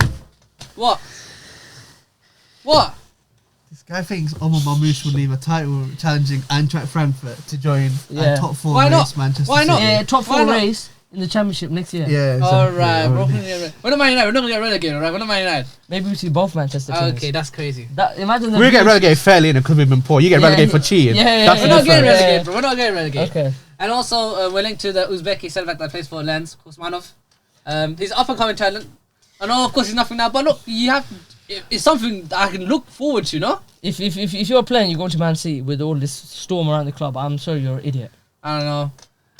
What? This guy thinks Omar Mamouche will leave a title challenging Eintracht Frankfurt to join Yeah. a top 4 Why race not? Manchester Why not? City. Yeah, top Why 4 not? race in the championship next year. Yeah. All exactly. right, bro. Yeah. We're not Man United. We're not gonna get relegated, all right? We're not Man United. Maybe we see both Manchester teams. Okay, that's crazy. Imagine the We get relegated fairly because we've been poor. You get Yeah, relegated for cheating. yeah, That's We're the not getting difference. relegated, bro. We're not getting relegated. Okay. And also, we're linked to the Uzbeki centre back that plays for Lens, Kusmanov. He's up and coming talent. I know, of course, he's nothing now, but look, it's something that I can look forward to, no? If you're playing, you go to Man City with all this storm around the club. I'm sorry, you're an idiot. I don't know.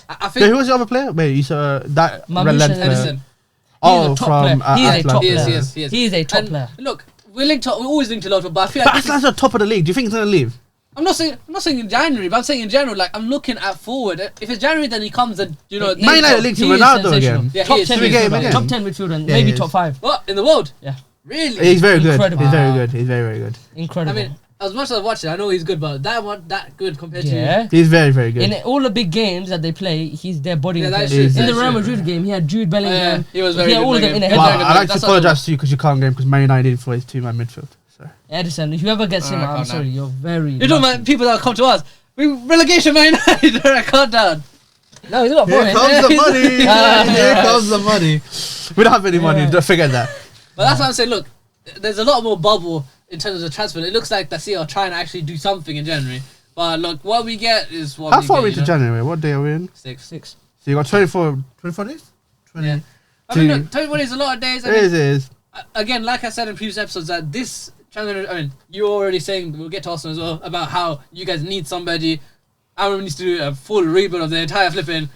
I So think who was the other player? Wait, you saw that Mamouche relentless- and Edison. Oh, He's a top from player. He's a Atlanta. top He is, player. he is, he is. He's a top And player. Look, we're always linked to a lot of, but I feel But like Atlanta's at the top of the league. Do you think he's gonna leave? I'm not saying in January, but I'm saying in general. Like I'm looking at forward. If it's January, then he comes and Man United linked to He is Ronaldo sensational. again. Yeah, top he is. 10 Should we get him midfielder. again? Top 10 midfielder, and Yeah, maybe he is. top 5. What in the world? Yeah. Really? He's very good. Incredible. He's very good. He's very, very good. Incredible. I mean, as much as I watch it, I know he's good, but that good compared yeah. He's very, very good. In all the big games that they play, he's their body. Yeah, that's true, in the that's Real true. Madrid game, he had Jude Bellingham. he was very He had good all of in them in that a game. Well, head. very I good. like to That's apologize to you because you can't game because Man United did for his 2-man midfield. So. Edison, whoever gets him, Alright, I'm calm sorry, down. you're very. You're talking about people that come to us. We relegation Man United. Calm down. No, he's got a Here point. comes the money. Here comes the money. We don't have any money. Don't forget that. But that's what I'm saying. Look, there's a lot more bubble in terms of the transfer. It looks like the City are trying to actually do something in January. But look, what we get is what How we far get. are we to January? What day are we in? 6. So you got 24. 24 days? 20. Yeah. I mean, look, 21 is a lot of days. I It mean, is. It is. again, like I said in previous episodes, that this transfer. I mean, you're already saying we'll get to Arsenal as well about how you guys need somebody. Aaron needs to do a full rebuild of the entire flipping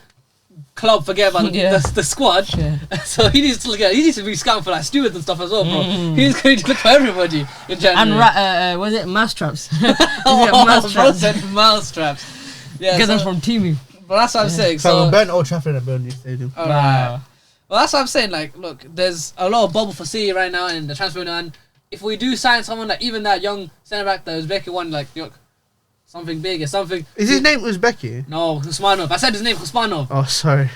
club. Forget about Yeah. the squad. Yeah. So he needs to look at. He needs to be scouting for like stewards and stuff as well, bro. He's going to look for everybody in January. And was it mousetraps? Oh, bro Mousetraps. said mousetraps. Yeah, Get so, them from Teemu. but that's what I'm saying. So So, we'll burn Old Trafford and burn New Stadium. alright. Well, that's what I'm saying. Like, look, there's a lot of bubble for City right now in the transfer window, and if we do sign someone like even that young centre back, that Uzbeki one, like, look, something big or something. Is his name Uzbeki? No, Kusmanov. I said his name, Kusmanov. Oh, sorry.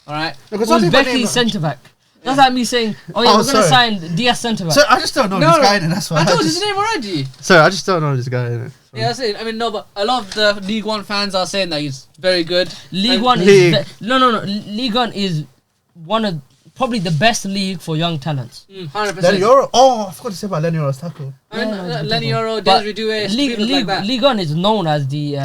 All right. Because some people name- Uzbeki centre back. That's like me saying, oh yeah, Oh, we're going to sorry. sign Diaz centre back. So I just don't know this guy, and that's why I told you just- his name already. Sorry, I just don't know this guy. Innit? So. Yeah, that's it. I mean, no, but a lot of the League One fans are saying that he's very good. League And- One League. is no. League One is one of probably the best league for young talents. 100%. Lenny Euro. Oh, I forgot to say about Lenny Euro's tackle. I mean, Yeah, Lenny Euro, But Desiree Doué, League, people like that. League One is known as the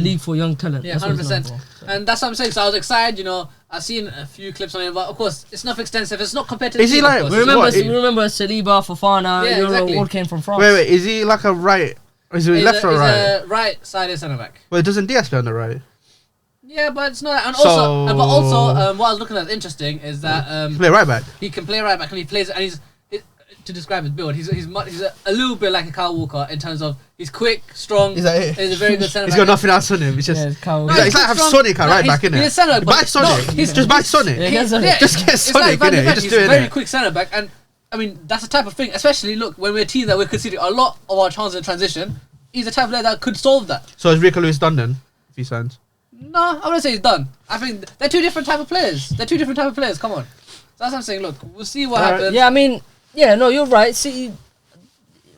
league for young talent. Yeah, That's what it's known 100%. for. And that's what I'm saying. So I was excited, you know. I've seen a few clips on it, but of course, it's not extensive. It's not competitive. Is he like- Of course. remember- Remember, What, remember Saliba, Fofana, Yeah, Euro exactly. all came from France. Wait, is he like a right? Is he He's left or he's right? a right-sided centre back. Well, doesn't Diaz play on the right? Yeah, but it's not. And So- also, but also, what I was looking at interesting is that Play right back. he can play right back and he plays, and to describe his build, he's a little bit like a Kyle Walker in terms of he's quick, strong. Is that it? He's a very good centre He's back. got nothing else on him. It's just Yeah, it's Kyle. No, he's like have strong. Sonic at No, right back, he's innit? a centre back, Buy but Sonic. no, he's- Just buy Sonic. Yeah, that's a- Just get it's Sonic, Van de innit? Ven, Just he's do a it, very innit? quick centre back, and I mean that's the type of thing. Especially look when we're a team that we're considering a lot of our chances in transition. He's the type of player that could solve that. So is Rico Lewis done then? If he signs. No, I wouldn't say he's done. I think they're two different type of players. Come on. So that's what I'm saying. Look, we'll see what happens. Yeah, I mean, yeah, no, you're right. See,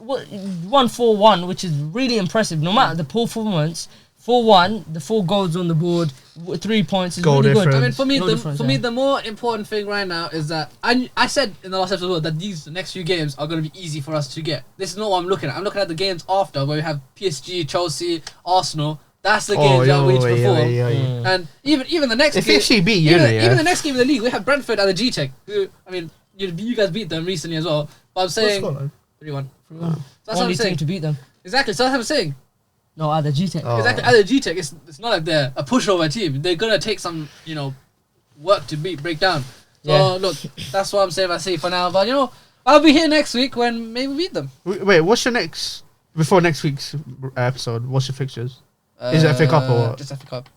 1-4-1, which is really impressive. No matter the poor performance, 4-1, the 4 goals on the board, 3 points is Goal really good. difference. I mean, for me, No difference, for me, yeah. the more important thing right now is that I said in the last episode as well that these next few games are going to be easy for us to get. This is not what I'm looking at. I'm looking at the games after where we have PSG, Chelsea, Arsenal. That's the games that we need to perform. And even the next If game, PSG beat you, even the next game in the league, we have Brentford at the G-Tech. Who, I mean, you guys beat them recently as well. But I'm saying 3-1. So that's what Only I'm team saying. to beat them. Exactly. So that's what I'm saying. No, at the G-Tech. Exactly. At the G-Tech, it's not like they're a pushover team. They're gonna take some, work to break down. So Yeah. look, that's what I'm saying. I say for now, but I'll be here next week when maybe we beat them. Wait, what's your before next week's episode? What's your fixtures? Is it FA Cup or what? Just FA Cup.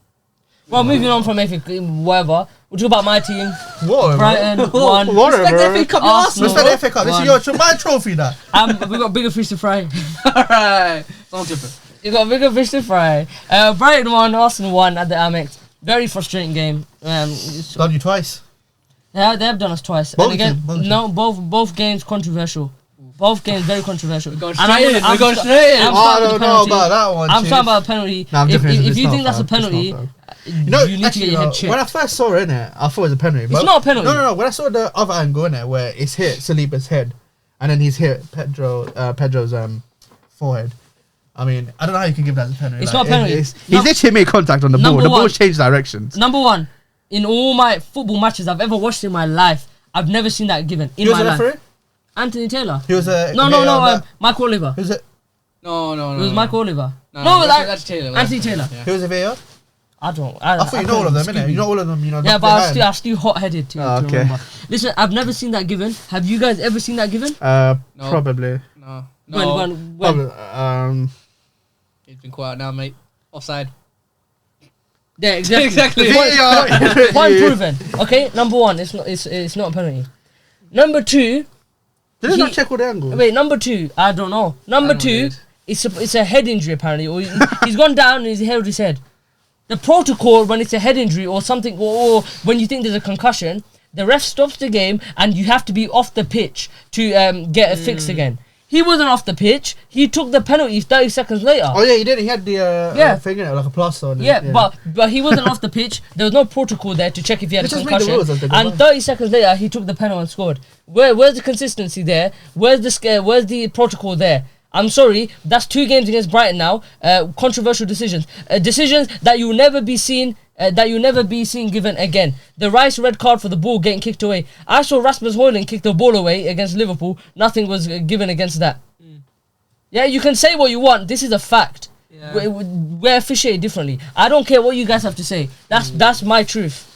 Well, moving on from FA, whatever. We'll talk about my team. What? Brighton won. Respect the FA Cup, you Arsenal. Arsenal. Respect the FA Cup. This is your my trophy. That. We got bigger fish to fry. Alright. Sounds different. You got bigger fish to fry. Brighton won, Arsenal won at the Amex. Very frustrating game. Done you twice. Yeah, they have done us twice. Both and again, team, both team. no, both games controversial. Both games very controversial. We're going And straight in. We're going straight in. I'm I starting with don't the know penalty. about that one. I'm Chief. talking about a penalty. No, I'm if different. if you It's think not that's a foul. It's not penalty, foul. you need to get your head checked. when I first saw it, innit, I thought it was a penalty. But not a penalty. No. When I saw the other angle, innit, where it's hit Saliba's head, and then he's hit Pedro's forehead. I mean, I don't know how you can give that as a penalty. It's not a penalty. He literally made contact on the ball. Number The ball one. changed directions. Number one, in all my football matches I've ever watched in my life, I've never seen that given in He was my a life. referee? Anthony Taylor. He was a No, Michael Oliver. He was a No. It was Michael Oliver. No, that's Taylor. Anthony Taylor. Yeah. he was a VAR. I don't. I thought you know all of them, innit? You know all of them. Yeah, but I'm still hot-headed to Oh, okay. remember. Listen, I've never seen that given. Have you guys ever seen that given? Probably. No. When? Probably, He's been quiet now, mate. Offside. Yeah, exactly. Exactly. Point proven. Okay, number one, it's not a penalty. Number two, Did they not check all the angles? wait, number two, I don't know. Number two, it's a head injury apparently, or he's gone down and he's held his head. The protocol when it's a head injury or something, or when you think there's a concussion, the ref stops the game and you have to be off the pitch to get it fixed again. He wasn't off the pitch. He took the penalty 30 seconds later. Oh yeah, he did. He had the Yeah. thing in it, like a plaster on it. Yeah, but he wasn't off the pitch. There was no protocol there to check if he had a They just made the concussion. rules as they go And by. 30 seconds later, he took the penalty and scored. Where's the consistency there? Where's the protocol there? I'm sorry, that's 2 games against Brighton now. Controversial decisions, decisions that you'll never be seen. Given again. The Rice red card for the ball getting kicked away. I saw Rasmus Højlund kick the ball away against Liverpool. Nothing was given against that. Yeah, you can say what you want. This is a fact. Yeah. We're officiated differently. I don't care what you guys have to say. That's my truth.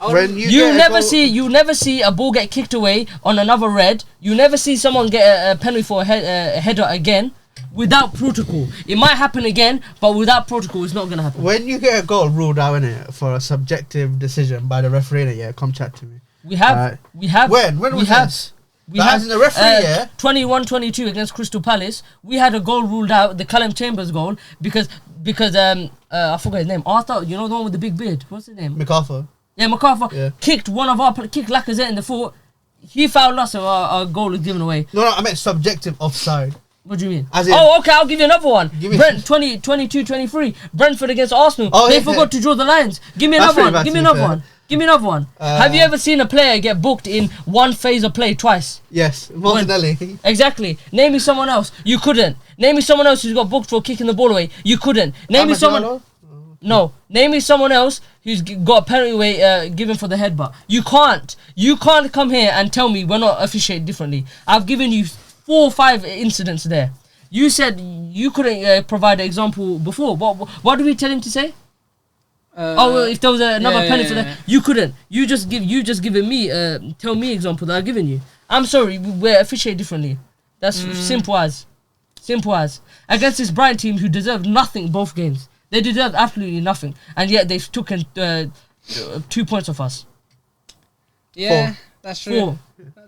When You never see a ball get kicked away on another red. You never see someone get a penalty for a header again without protocol. It might happen again, but without protocol, it's not gonna happen. When you get a goal ruled out in it for a subjective decision by the referee, innit, yeah, come chat to me. We have. When was this? We That have as in the referee, yeah? 21-22 against Crystal Palace. We had a goal ruled out, the Callum Chambers goal, because I forgot his name. Arthur, you know the one with the big beard. What's his name? MacArthur. Yeah, MacArthur Yeah. kicked Lacazette in the foot. He fouled us, so our goal was given away. No, I meant subjective offside. What do you mean? As in- Okay, I'll give you another one. Give me- 22-23. Brentford against Arsenal. Oh, They yeah, forgot to draw the lines. Give me That's another pretty one. bad, Give to me be another fair. one. Give me another one. Have you ever seen a player get booked in one phase of play twice? Yes, Martinelli. Exactly. Name me someone else. You couldn't. Name me someone else who's got booked for kicking the ball away. You couldn't. Name me someone. Ahmad No. Name me someone else who's got a penalty away given for the headbutt. You can't. You can't come here and tell me we're not officiated differently. I've given you 4 or 5 incidents there. You said you couldn't provide an example before. What did we tell him to say? If there was another penalty for that, you couldn't. You just given me. Tell me example that I've given you. I'm sorry, we're officiated differently. That's simple as. Against this Brighton team who deserved nothing both games. They deserved absolutely nothing, and yet they've taken 2 points off us. Yeah, that's true. 4.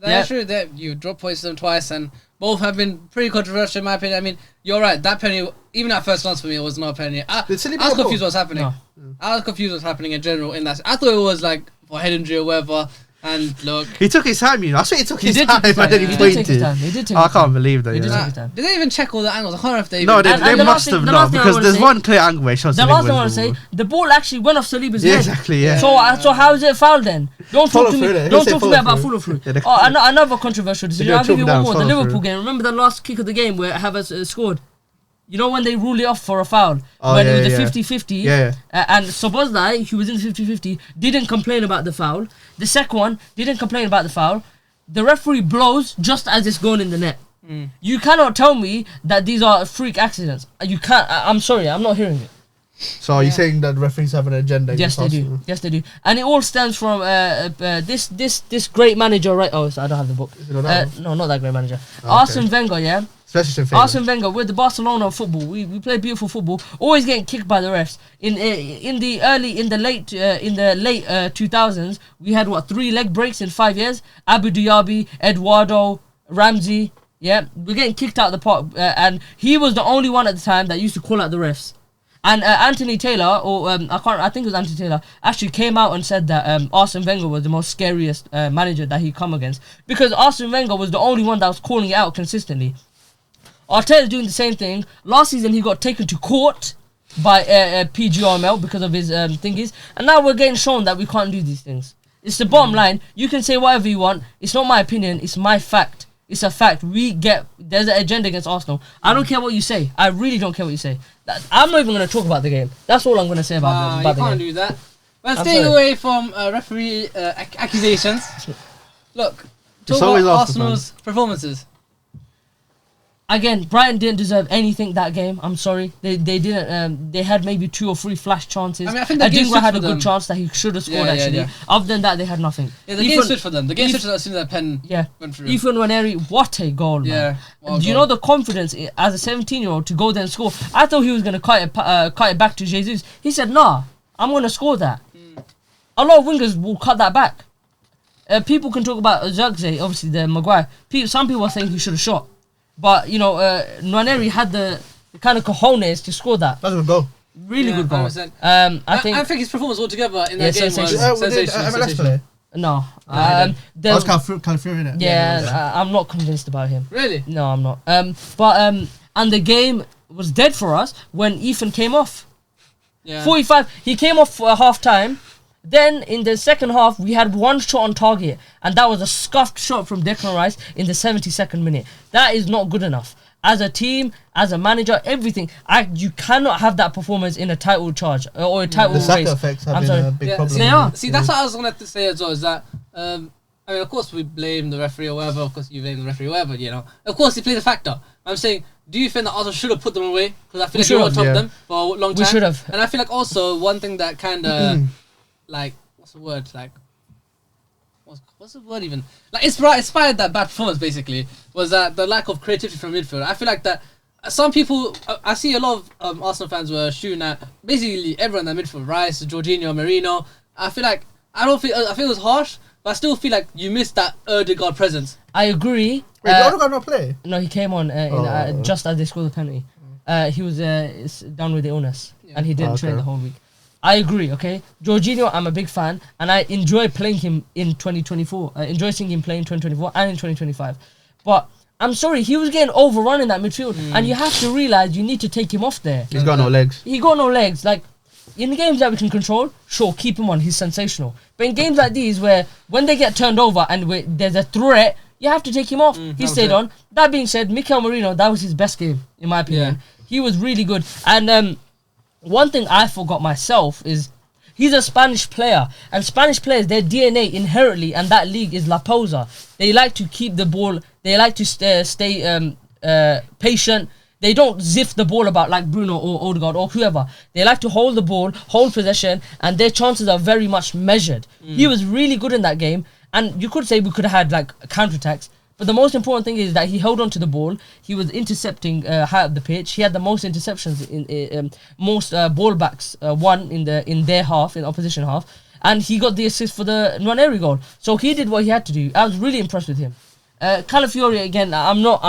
That's true. That you drop points to them twice, and both have been pretty controversial in my opinion. I mean, you're right. That penalty, even at first glance for me, it was not a penalty. I was confused what's happening. No. I was confused what's happening in general in that. I thought it was like for head injury or whatever. And look, He took his time, you know. I swear he took his did time. take his And then time, he he did take his pointed. time, he did take I his can't time. believe that. He did Yeah. take his time. did they even check all the angles? I can't remember if they. No, even- they the last must thing- have the not last thing I because wanna there's say- one clear angle where it shows The last thing I want to say, the ball actually went off Saliba's Yeah, leg. exactly. Yeah. So how is it foul then? Don't Follow talk to through, me. innit? Don't He'll say talk to me follow about through. follow through. Yeah, they- Oh, another controversial decision. They're I'll give you gonna one choke more. The down, follow Liverpool through. game. Remember the last kick of the game where Havertz scored? You know when they rule it off for a foul? Oh, when yeah, it was the yeah. 50-50. Yeah. And Szoboszlai, he was in the 50-50, didn't complain about the foul. The second one, didn't complain about the foul. The referee blows just as it's going in the net. You cannot tell me that these are freak accidents. You can't. I'm sorry, I'm not hearing it. So are you saying that referees have an agenda? Yes, against they do. Arsenal? Yes, they do. And it all stems from this great manager, right? Oh, I don't have the book. Is it not that one? No, not that great manager. Okay. Arsene Wenger, yeah. Especially in Arsene Wenger with the Barcelona football. We play beautiful football. Always getting kicked by the refs. In the late 2000s, we had 3 leg breaks in 5 years. Abu Dhabi, Eduardo, Ramsey. Yeah, we're getting kicked out of the park. And he was the only one at the time that used to call out the refs. And Anthony Taylor, I think it was Anthony Taylor, actually came out and said that Arsene Wenger was the most scariest manager that he'd come against, because Arsene Wenger was the only one that was calling it out consistently. Arteta's doing the same thing. Last season he got taken to court by PGRML because of his thingies, and now we're getting shown that we can't do these things. It's the bottom line. You can say whatever you want. It's not my opinion. It's my fact. It's a fact. There's an agenda against Arsenal. I don't care what you say. I really don't care what you say. I'm not even going to talk about the game. That's all I'm going to say about you the can't game. do that. But I'm staying sorry. away from referee accusations. Look, talk It's always about Arsenal Arsenal's performances. Again, Brighton didn't deserve anything that game. I'm sorry. They didn't. They had maybe 2 or 3 flash chances. I mean, I think the game Adingwa switched had a for good them. chance that he should have scored, Yeah, actually. yeah. Other than that, they had nothing. Yeah, the game switched for them. The game switched as soon as that pen went through. Ethan Waneri, what a goal, man. Yeah, what a Do you goal. know the confidence as a 17-year-old to go there and score? I thought he was going to cut it back to Jesus. He said, nah, I'm going to score that. A lot of wingers will cut that back. People can talk about Zirkzee, obviously the Maguire. Some people are saying he should have shot. But, Nwaneri had the kind of cojones to score that. That's a good goal. Really good goal. 100%. I think his performance altogether in that game was sensational. sensational. MLS player. no. I was California, innit? Yeah, I'm not convinced about him. Really? No, I'm not. And the game was dead for us when Ethan came off. Yeah. 45. He came off for half time. Then in the second half, we had 1 shot on target, and that was a scuffed shot from Declan Rice in the 72nd minute. That is not good enough. As a team, as a manager, everything, you cannot have that performance in a title charge or a title The race. Saka effects have I'm been sorry. a big problem. They are. See, that's what I was going to say as well, is that, I mean, of course we blame the referee or whatever, of course you blame the referee or whatever, Of course he played a factor. I'm saying, do you think that Arsenal should have put them away? Because I feel like we were on top of them for a long time. We should have. And I feel like also one thing that kind of, like, what's the word? Like, what's the word even? Like, inspired that bad performance, basically, was that the lack of creativity from midfield. I feel like that some people, I see a lot of Arsenal fans were shooting at basically everyone in the midfield, Rice, Jorginho, Merino. I feel like, I feel it was harsh, but I still feel like you missed that Ødegaard presence. I agree. Wait, did Ødegaard not play? No, he came on just as they scored the penalty. He was down with illness, and he didn't train the whole week. I agree, okay? Jorginho, I'm a big fan, and I enjoy playing him in 2024. I enjoy seeing him play in 2024 and in 2025. But I'm sorry, he was getting overrun in that midfield, and you have to realise you need to take him off there. He's got no legs. He got no legs. Like, in the games that we can control, sure, keep him on. He's sensational. But in games like these, where when they get turned over and there's a threat, you have to take him off. He stayed on. That being said, Mikel Merino, that was his best game, in my opinion. He was really good. And one thing I forgot myself is he's a Spanish player. And Spanish players, their DNA inherently, and that league is La Posa. They like to keep the ball. They like to stay patient. They don't ziff the ball about like Bruno or Ødegaard or whoever. They like to hold the ball, hold possession, and their chances are very much measured. He was really good in that game, and you could say we could have had like counterattacks. But the most important thing is that he held on to the ball. He was intercepting high up the pitch. He had the most interceptions in most ball backs won in their half, in opposition half, and he got the assist for the Nwaneri goal. So he did what he had to do. I was really impressed with him. Calafiori again. I'm not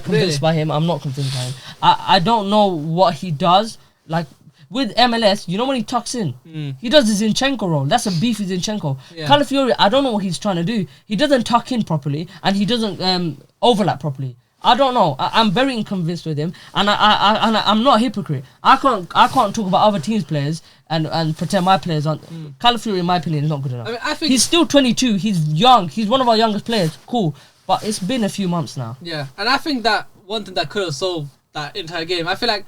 convinced by him. I'm not convinced by him. I don't know what he does. Like with MLS, you know when he tucks in, he does the Zinchenko role. That's a beefy Zinchenko. Yeah. Calafiori, I don't know what he's trying to do. He doesn't tuck in properly, and he doesn't overlap properly. I don't know. I'm very unconvinced with him, and I'm not a hypocrite. I can't talk about other teams' players and pretend my players aren't. Calafiori, in my opinion, is not good enough. I mean, I think he's still 22. He's young. He's one of our youngest players. Cool, but it's been a few months now. Yeah, and I think that one thing that could have solved that entire game, I feel like,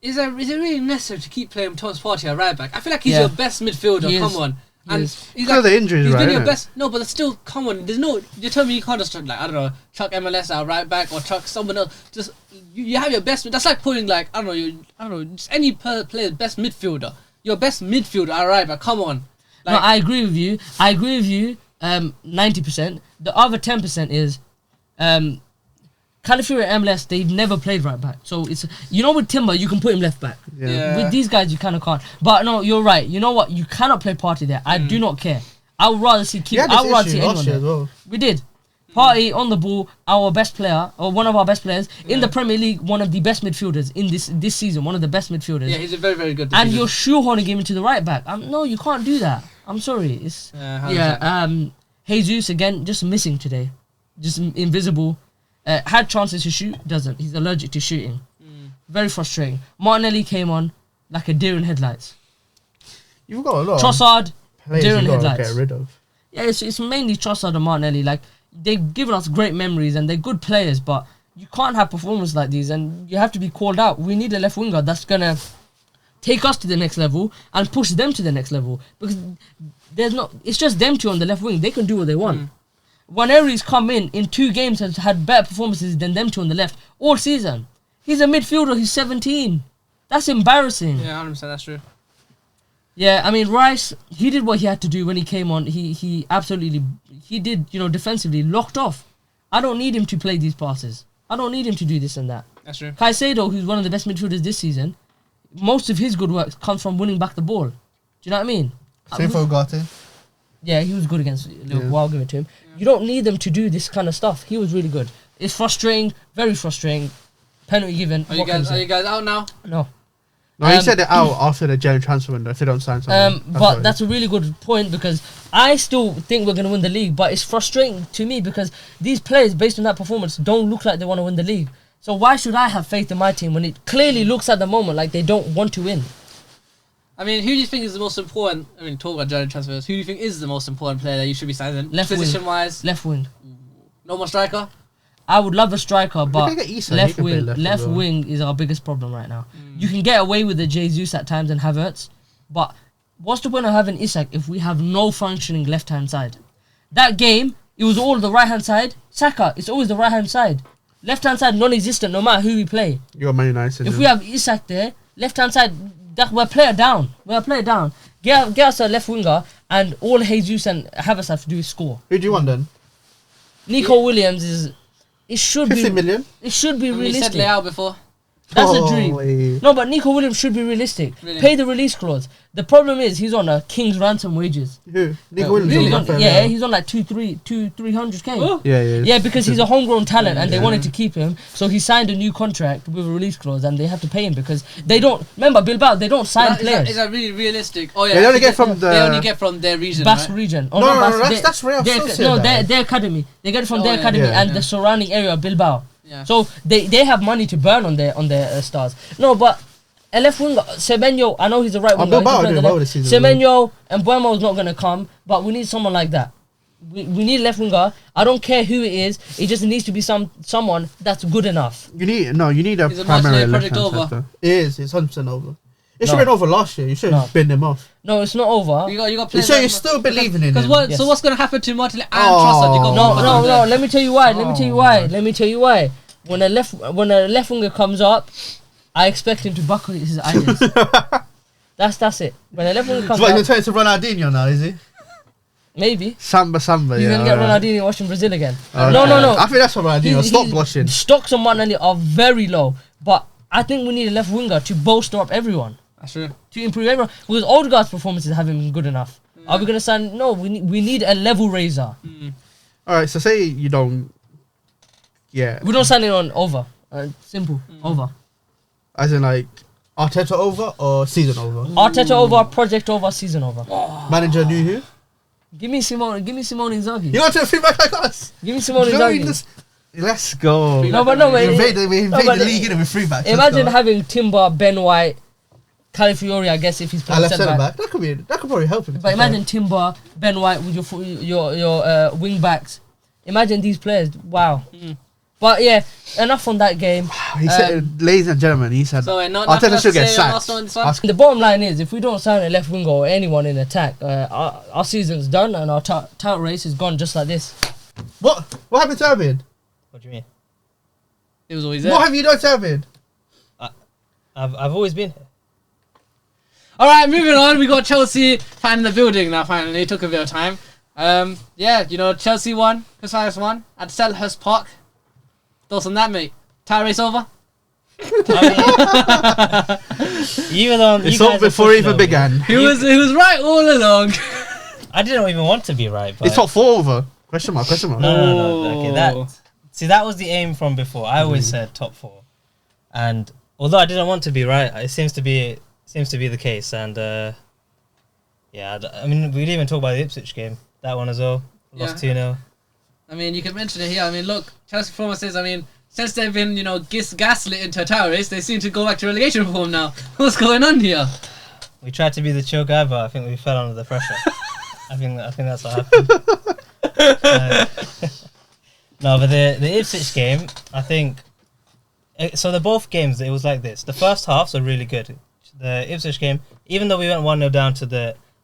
is it really necessary to keep playing Thomas Partey at right back? I feel like he's your best midfielder. He Come is. on. And he's Because of the injuries, he's right, been your innit? best. No, but still, come on. There's no. You tell me you can't just like, I don't know, chuck MLS out right back or chuck someone else. Just you have your best. That's like putting like I don't know, just any player's best midfielder. Your best midfielder at right back. Come on. No, Like, I agree with you. 90%. The other 10% is Calafiori and MLS, they've never played right back. So it's, you know, with Timber, you can put him left back. Yeah. With these guys, you kind of can't. But no, you're right. You know what? You cannot play Partey there. I do not care. I would rather see He had this I would rather issue see last anyone year there. as well. We did. Partey on the ball, our best player, or one of our best players in the Premier League, one of the best midfielders in this season, one of the best midfielders. yeah, he's a very, very good. And defender. you're shoehorning him into the right back. No, you can't do that. I'm sorry. It's 100%. Jesus again, just missing today, just invisible. Had chances to shoot, doesn't. He's allergic to shooting. Very frustrating. Martinelli came on like a deer in headlights. You've got a lot of Trossard, players deer in you've got to headlights. get rid of. Yeah, it's mainly Trossard and Martinelli. Like, they've given us great memories and they're good players, but you can't have performances like these and you have to be called out. We need a left winger that's gonna take us to the next level and push them to the next level, because it's just them two on the left wing. They can do what they want. Waneri's come in 2 games and had better performances than them two on the left all season. He's a midfielder. He's 17. That's embarrassing. Yeah, 100%. That's true. Yeah, I mean, Rice, he did what he had to do when he came on. He absolutely, he did, defensively, locked off. I don't need him to play these passes. I don't need him to do this and that. That's true. Caicedo, who's one of the best midfielders this season, most of his good work comes from winning back the ball. Do you know what I mean? Same for Ugarte. Yeah, he was good against Liverpool. I'll give it to him. You don't need them to do this kind of stuff. He was really good. It's frustrating, very frustrating. Penalty given. Are you guys out now? No. No, he said it out after the January transfer window if they don't sign someone. But that's a really good point, because I still think we're going to win the league, but it's frustrating to me because these players, based on that performance, don't look like they want to win the league. So why should I have faith in my team when it clearly looks at the moment like they don't want to win? I mean, who do you think is the most important? I mean, talk about January transfers. Who do you think is the most important player that you should be signing? Left wing. Position-wise? Left wing. No more striker? I would love a striker, but can get Isak, he left can play wing, left as left well. wing is our biggest problem right now. You can get away with the Jesus at times and Havertz, but what's the point of having Isak if we have no functioning left hand side? That game, it was all the right hand side. Saka, it's always the right hand side. Left hand side non-existent, no matter who we play. You're Man United. If we have Isak there, left hand side, we're player down. We're player down. Get us a left winger, and all Jesus and Havertz have to do is score. Who do you want then? Nico Williams is. It should 50 be million? It should be I mean, you said realistic. Leao before. That's a Holy. dream. No, but Nico Williams should be realistic. Really? Pay the release clause. The problem is he's on a king's ransom wages. Who? Nico Williams. He's is on, on fair yeah, now. he's on like 300k. Oh. Yeah. Yeah, because he's a homegrown talent and they wanted to keep him, so he signed a new contract with a release clause, and they have to pay him because they don't. Remember, Bilbao, they don't sign players. Is that really realistic? Oh yeah, They only get from they only get from their region, Basque right? region. Oh, No, not no, Basque, no, they- that's Real their- Sociedad. No, their academy. They get it from Oh, their yeah, academy yeah, and yeah. the surrounding area of Bilbao. Yeah. So they have money to burn on their stars. No, but a left winger, Semenyo, I know he's a right winger. Bilbao he's doing the well left. this season, Semenyo and Buemo's not going to come, but we need someone like that. We need a left winger. I don't care who it is. It just needs to be someone that's good enough. You need a Is the primary Martinelli left project hand over? side, though. It is. It's 100% over. It should No. have been over last year. You should have No. binned him off. No, it's not over. You got You players. so you're still believing in Because him. what? Yes. So what's gonna happen to Martinelli and Oh. Trossard? You got No, both of no, them no. there. Let me tell you why. When a left winger comes up, I expect him to buckle his eyelids. That's it. When a left winger comes So what, you're up, turning to Ronaldinho now, is he? maybe Samba, he's yeah. gonna get alright. Ronaldinho watching Brazil again. Okay. No. I think that's what Ronaldinho. Stop blushing. Stocks on Martinelli are very low, but I think we need a left winger to bolster up everyone, That's true. to improve everyone. Because Odegaard's performances haven't been good enough. Are we gonna sign? No, we need a level raiser. All right, so say you don't. Yeah. We don't sign it on over. Simple over. As in, like, Arteta over or season over? Arteta over, project over, season over. Manager new who? Give me Simone Inzaghi. You want to feedback like us? Give me Simone Join Inzaghi. this- Let's go. No, but no, We wait. invade the but league with free backs. Imagine having Timber, Ben White, Calafiori, I guess if he's playing left centre centre back. back. That could probably help him. But imagine Timber, Ben White with your wing backs. Imagine these players. Wow. But yeah, enough on that game. He said, ladies and gentlemen, he said, So, not Arteta should get say sacked. Arsenal in this one? The bottom line is, if we don't sign a left winger or anyone in attack, our season's done and our title race is gone just like this. What happened to Abid? What do you mean? It was always there. What have you done to Abid? I've always been here. All right, moving on. We got Chelsea fan in the building now. Finally, it took a bit of time. Yeah, Chelsea won. Crystal Palace won at Selhurst Park. Thoughts on that, mate? Title race over? Even though It's all before it even began. He was right all along. I didn't even want to be right. But It's top 4 over. Question mark. No. Okay, that was the aim from before. I always said top 4, and although I didn't want to be right, it seems to be the case. And yeah, I mean, we didn't even talk about the Ipswich game. That one as well. Lost 2-0. I mean, you can mention it here. I mean, look, Chelsea performances. I mean, since they've been gaslit into a title race, they seem to go back to relegation form now. What's going on here? We tried to be the chill guy, but I think we fell under the pressure. I think that's what happened. No, but the Ipswich game, I think. So the both games, it was like this. The first halves are really good. The Ipswich game, even though we went 1-0 down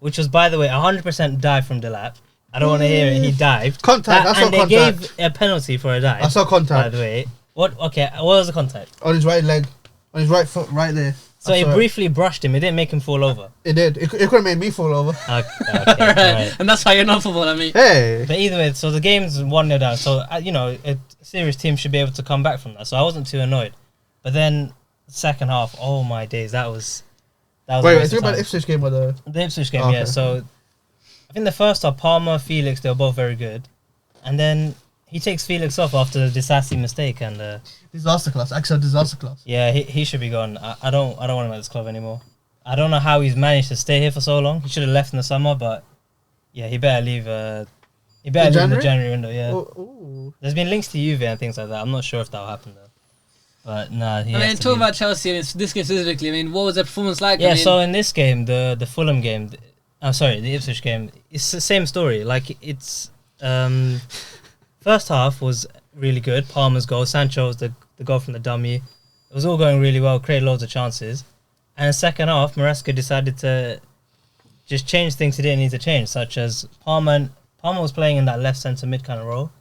which was, by the way, 100% dive from Delap. I don't want to hear it. He dived. Contact. I saw and contact. they gave a penalty for a dive. I saw contact. By the way, what was the contact? On his right leg, on his right foot, right there. So it briefly brushed him. It didn't make him fall over. It did. It could have made me fall over. Okay, Right. And that's why you're not football. I mean, Hey. But either way, so the game's 1-0 down. So a serious team should be able to come back from that. So I wasn't too annoyed. But then second half, oh my days, that was. Wait, talk about the Ipswich game or the Ipswich game? Okay. Yeah. So I think the first half, Palmer, Felix, they were both very good, and then he takes Felix off after the Disassi mistake, and disaster class, actual disaster class. yeah, he should be gone. I don't want him at this club anymore. I don't know how he's managed to stay here for so long. He should have left in the summer, but yeah, he better leave. He better leave in the January window. Yeah. Ooh. There's been links to Juve and things like that. I'm not sure if that'll happen though. But nah, I mean, talk about Chelsea and this game specifically. I mean, what was their performance like? Yeah, I mean, so in this game, the Fulham game, I'm sorry, the Ipswich game, it's the same story. Like, it's first half was really good. Palmer's goal, Sancho's the goal from the dummy. It was all going really well, created loads of chances. And in second half, Maresca decided to just change things he didn't need to change, such as Palmer was playing in that left centre mid kind of role.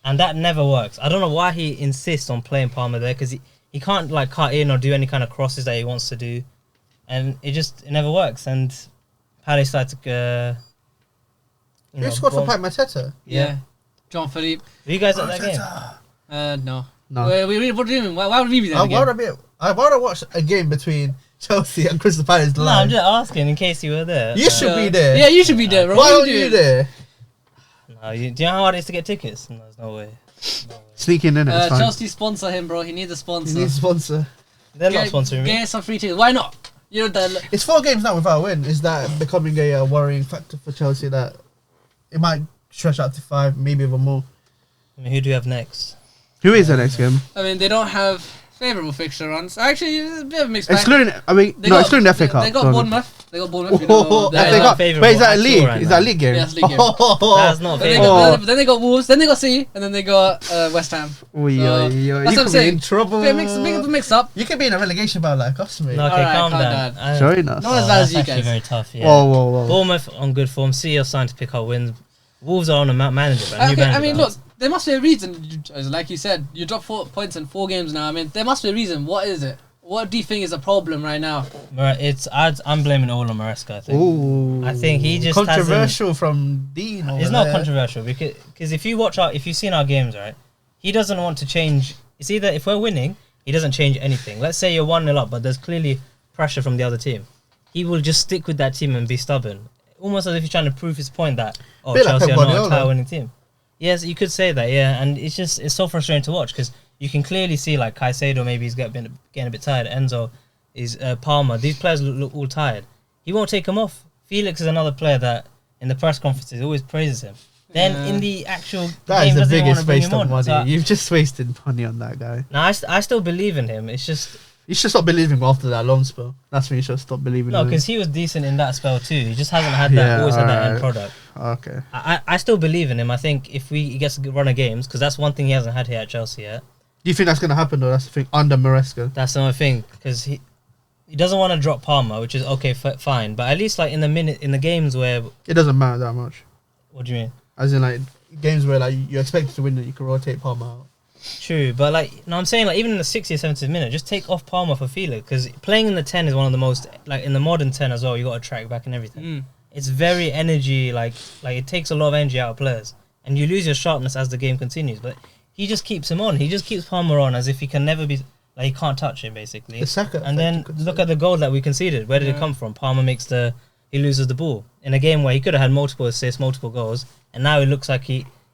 And that never works. I don't know why he insists on playing Palmer there, because he can't like cut in or do any kind of crosses that he wants to do, and it never works. And Palace started to Who scored for Pike Mateta? Yeah. John Philippe. Were you guys at that game? No. No. What do you mean? Why would we be there? Why would I watch a game between Chelsea and Crystal Palace live? No, I'm just asking in case you were there. You should be there. Yeah, you should be there, bro. Why aren't you there? No, do you know how hard it is to get tickets? No, there's no way. Sneaking in it. Chelsea sponsor him, bro. He needs a sponsor. He needs a sponsor. They're not sponsoring me. Get some free tickets. Why not? You know that. It's 4 games now without a win. Is that becoming a worrying factor for Chelsea that it might stretch out to 5, maybe even more? I mean, who do you have next? Who is the next game? I mean, they don't have favourable fixture runs. Actually, it's a bit of a mixed bag. Excluding the FA Cup. They got Bournemouth. They got Bournemouth. You Oh, know, FA Cup. favourable Wait, is that a league? right Is now. that a league game? Yeah, it's a league game. That's not Then they, favourable. got, then they got Wolves, then they got City, and then they got West Ham. You That's could what I'm be saying. in trouble. Bit of a mix up. You could be in a relegation battle like us, mate. No, okay, Alright, calm calm down. down. Join us. Not as bad as That's you actually guys. very tough. Yeah. Whoa. Bournemouth on good form. City are starting to pick up wins. Wolves are on a manager. Okay, I mean, look, there must be a reason. Like you said, you dropped 4 points in 4 games now. I mean, there must be a reason. What is it? What do you think is a problem right now? I'm blaming it all on Maresca. I think. Ooh. I think he just controversial from Dean. It's not controversial because if you've seen our games, right, he doesn't want to change. It's either if we're winning, he doesn't change anything. Let's say you're 1-0 up, but there's clearly pressure from the other team. He will just stick with that team and be stubborn, almost as if he's trying to prove his point that Chelsea are not a title-winning team. Yes, you could say that, yeah, and it's so frustrating to watch because you can clearly see like Caicedo maybe he's getting a bit tired. Enzo, is Palmer. These players look all tired. He won't take them off. Felix is another player that in the press conferences always praises him. Then in the actual that game, is the doesn't even want biggest to bring waste him of on. money. So, You've just wasted money on that guy. now I still believe in him. It's just You should stop believing him after that loan spell. That's when you should stop believing no, him. because he was decent in that spell too. He just hasn't had that. Always had that end product. Okay. I still believe in him. I think if he gets a good run of games, because that's one thing he hasn't had here at Chelsea yet. Do you think that's going to happen, though? That's the thing under Maresca. That's another thing, because he doesn't want to drop Palmer, which is okay, fine. But at least like in the games where It doesn't matter that much. what do you mean? As in, like, games where like you're expected to win it, you can rotate Palmer out. True, but like no, I'm saying like even in the 60th, 70th minute, just take off Palmer for Felix, because playing in the 10 is one of the most like in the modern 10 as well. You got to track back and everything. It's very energy like it takes a lot of energy out of players, and you lose your sharpness as the game continues. But he just keeps him on. He just keeps Palmer on as if he can never be like he can't touch him basically. The second, and then look at the goal that we conceded. Where did it come from? Palmer he loses the ball in a game where he could have had multiple assists, multiple goals, and now it looks like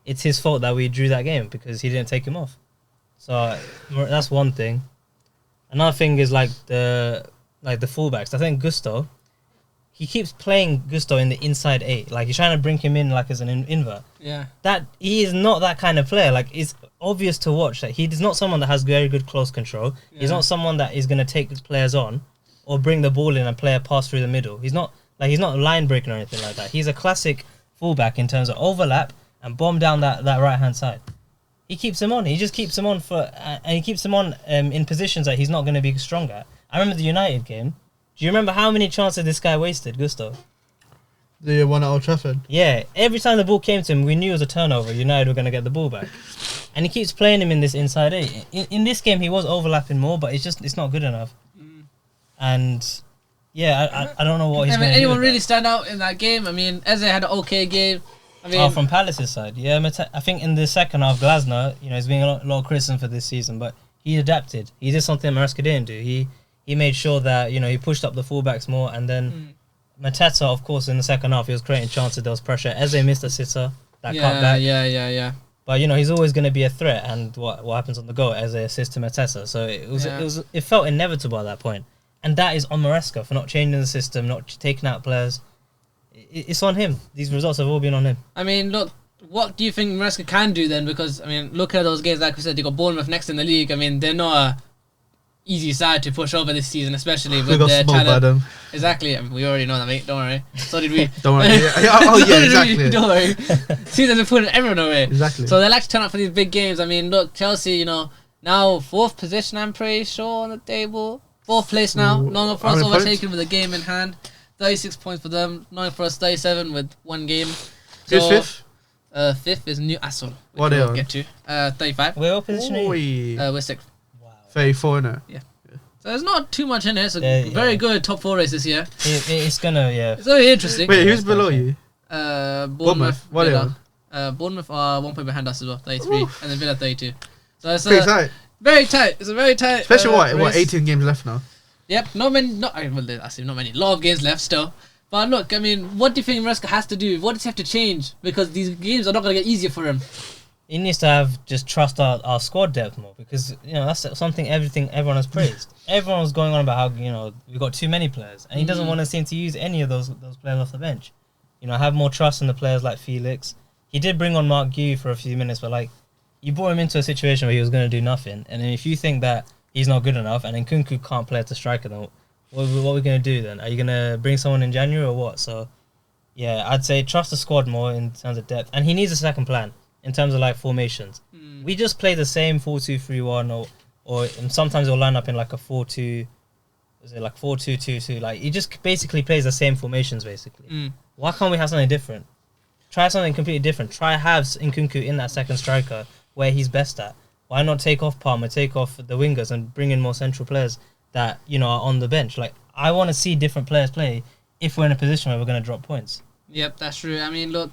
it's his fault that we drew that game because he didn't take him off. So that's one thing. Another thing is like the fullbacks. I think Gusto, he keeps playing Gusto in the inside 8. Like he's trying to bring him in like as an invert. Yeah. That he is not that kind of player. Like it's obvious to watch that he is not someone that has very good close control. Yeah. He's not someone that is going to take players on or bring the ball in and play a pass through the middle. He's not line breaking or anything like that. He's a classic fullback in terms of overlap and bomb down that right hand side. He keeps him on. He just keeps him on and he keeps him on in positions that he's not going to be strong at. I remember the United game. Do you remember how many chances this guy wasted, Gusto? The one at Old Trafford. Yeah, every time the ball came to him, we knew it was a turnover. United were going to get the ball back, and he keeps playing him in this inside 8. In this game, he was overlapping more, but it's not good enough. And yeah, I don't know what he's going to do. Anyone really stand out in that game? I mean, Eze had an okay game. I mean, from Palace's side, yeah. I think in the second half, Glasner, he's being a lot of criticism for this season, but he adapted. He did something Maresca didn't do. He made sure that he pushed up the fullbacks more, and then Mateta, of course, in the second half, he was creating chances. There was pressure. Eze missed a sitter that cut back. Yeah. But he's always going to be a threat, and what happens on the goal? Eze assists to Mateta, so it felt inevitable at that point, and that is on Maresca for not changing the system, not taking out players. It's on him. These results have all been on him. I mean, look, what do you think Maresca can do then? Because, I mean, look at those games, like we said, they got Bournemouth next in the league. I mean, they're not a easy side to push over this season, especially with their talent. Exactly. I mean, we already know that, mate. Don't worry. So did we. Don't worry. Exactly. Don't worry. Season is putting everyone away. Exactly. So they like to turn up for these big games. I mean, look, Chelsea, now 4th position, I'm pretty sure, on the table. 4th place now. None of us overtaken with a game in hand. 36 points for them. 9 for us, 37 with 1 game. Who's 5th? 5th is Newcastle. What are we'll get to 35. Where what position are you? We're 6th. Wow. 34, innit? Yeah. So there's not too much in it. It's a very good top 4 race this year. It's gonna It's very interesting. Wait, who's below you? Bournemouth. What are they? Bournemouth are 1 point behind us as well, 33, and then Villa 32. So it's pretty tight. Very tight. It's a very tight. Especially race. 18 games left now. Yep, not many. Not many. A lot of games left still. But look, I mean, what do you think Maresca has to do? What does he have to change? Because these games are not going to get easier for him. He needs to have just trust our squad depth more, because that's something everyone has praised. Everyone was going on about how we've got too many players, and he doesn't want to seem to use any of those players off the bench. Have more trust in the players like Felix. He did bring on Mark Guy for a few minutes, but you brought him into a situation where he was going to do nothing, and then if you think that he's not good enough, and then Kunku can't play as a striker, then what are we going to do then? Are you going to bring someone in January or what? So, yeah, I'd say trust the squad more in terms of depth. And he needs a second plan in terms of formations. We just play the same 4-2-3-1 or sometimes he'll line up in a 4-2, 4-2-2-2. He just basically plays the same formations basically. Why can't we have something different? Try something completely different. Try have Nkunku in that second striker where he's best at. Why not take off Palmer, take off the wingers and bring in more central players that are on the bench? I want to see different players play if we're in a position where we're going to drop points. Yep, that's true. I mean, look,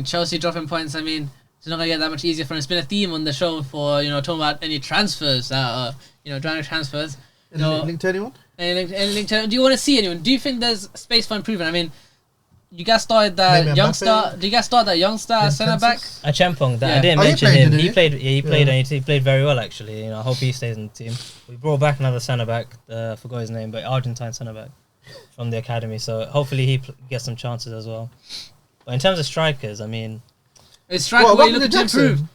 Chelsea dropping points. I mean, it's not going to get that much easier for them. It's been a theme on the show for talking about any transfers, drowning transfers. Link to anyone? Any link to, do you want to see anyone? Do you think there's space for improvement? I mean, you guys started Maybe that Mbappe. youngster. Did you guys start that youngster centre back? A Champong. That Yeah. I didn't Oh, he mention played, him. didn't He he? played. Yeah, he played. Yeah. And he played very well actually. You know, I hope he stays in the team. We brought back another centre back. I forgot his name, but Argentine centre back from the academy. So hopefully he gets some chances as well. But in terms of strikers, I mean, It's striker What where you happened looking to to improve. Jackson?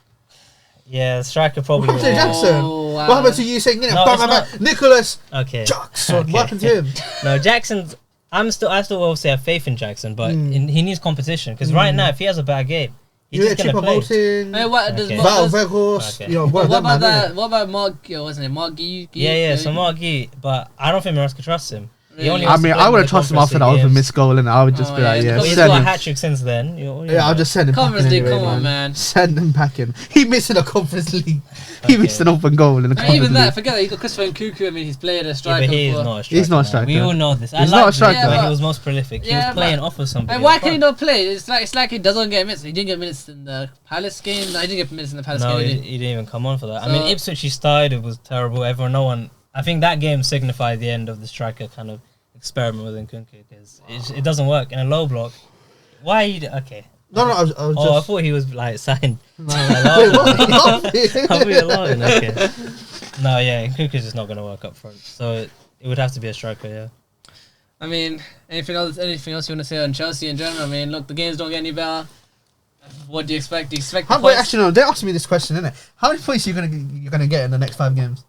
yeah, striker probably. What happened to will- Jackson? Oh, wow. What happened to you saying, you know, No, bang, it's bang, not- bang, Nicholas Okay. Jackson? Okay. What happened to him? No, Jackson's. I still obviously have faith in Jackson, but he needs competition because right now if he has a bad game, he's You get just gonna play. Choupo-Moting, Hey, what does Okay. Val what Vegas, Okay. you know, one of what them, about man, that? innit? What about Mark? What's his name? Mark Gee? Yeah. So Mark Gee, but I don't think Maresca trusts him. He only Really? I wants to mean, play I in would the have trusted him Conference after that League other games. missed goal, and I would just Oh, be like, yeah, yeah, But he's send got a him. hat trick since then. Yeah, I'll just send him Conference packing League, anyway, come on, man. Send him packing. He missed in the Conference League. He Okay. missed an open goal in the And Conference even that, League. forget that. You got Christopher Nkuku. I mean, he's played a Yeah, striker. but he is before. not a striker. He's not a man. striker. We all know this. He's not a striker. Yeah, when but- he was most prolific. He Yeah, was playing but- off of somebody. And why can he not play? It's like he doesn't get minutes. He didn't get minutes in the Palace game. No, he didn't get minutes in the Palace No, game. he Did he? didn't even come on for that. I So- mean, Ipswich he started. It was terrible. No one. I think that game signified the end of the striker kind of experiment with Nkunku because it doesn't work in a low block. Why? Okay. No, I was Oh, I just. thought he was like signed. Wait, what? I'll be alone. Okay. No, yeah, Nkunku's just not going to work up front. So it would have to be a striker, yeah. I mean, anything else you want to say on Chelsea in general? I mean, look, the games don't get any better. What do you expect? Do you expect the Wait, points? actually, no. They asked me this question, innit? How many points are you gonna get in the next 5 games?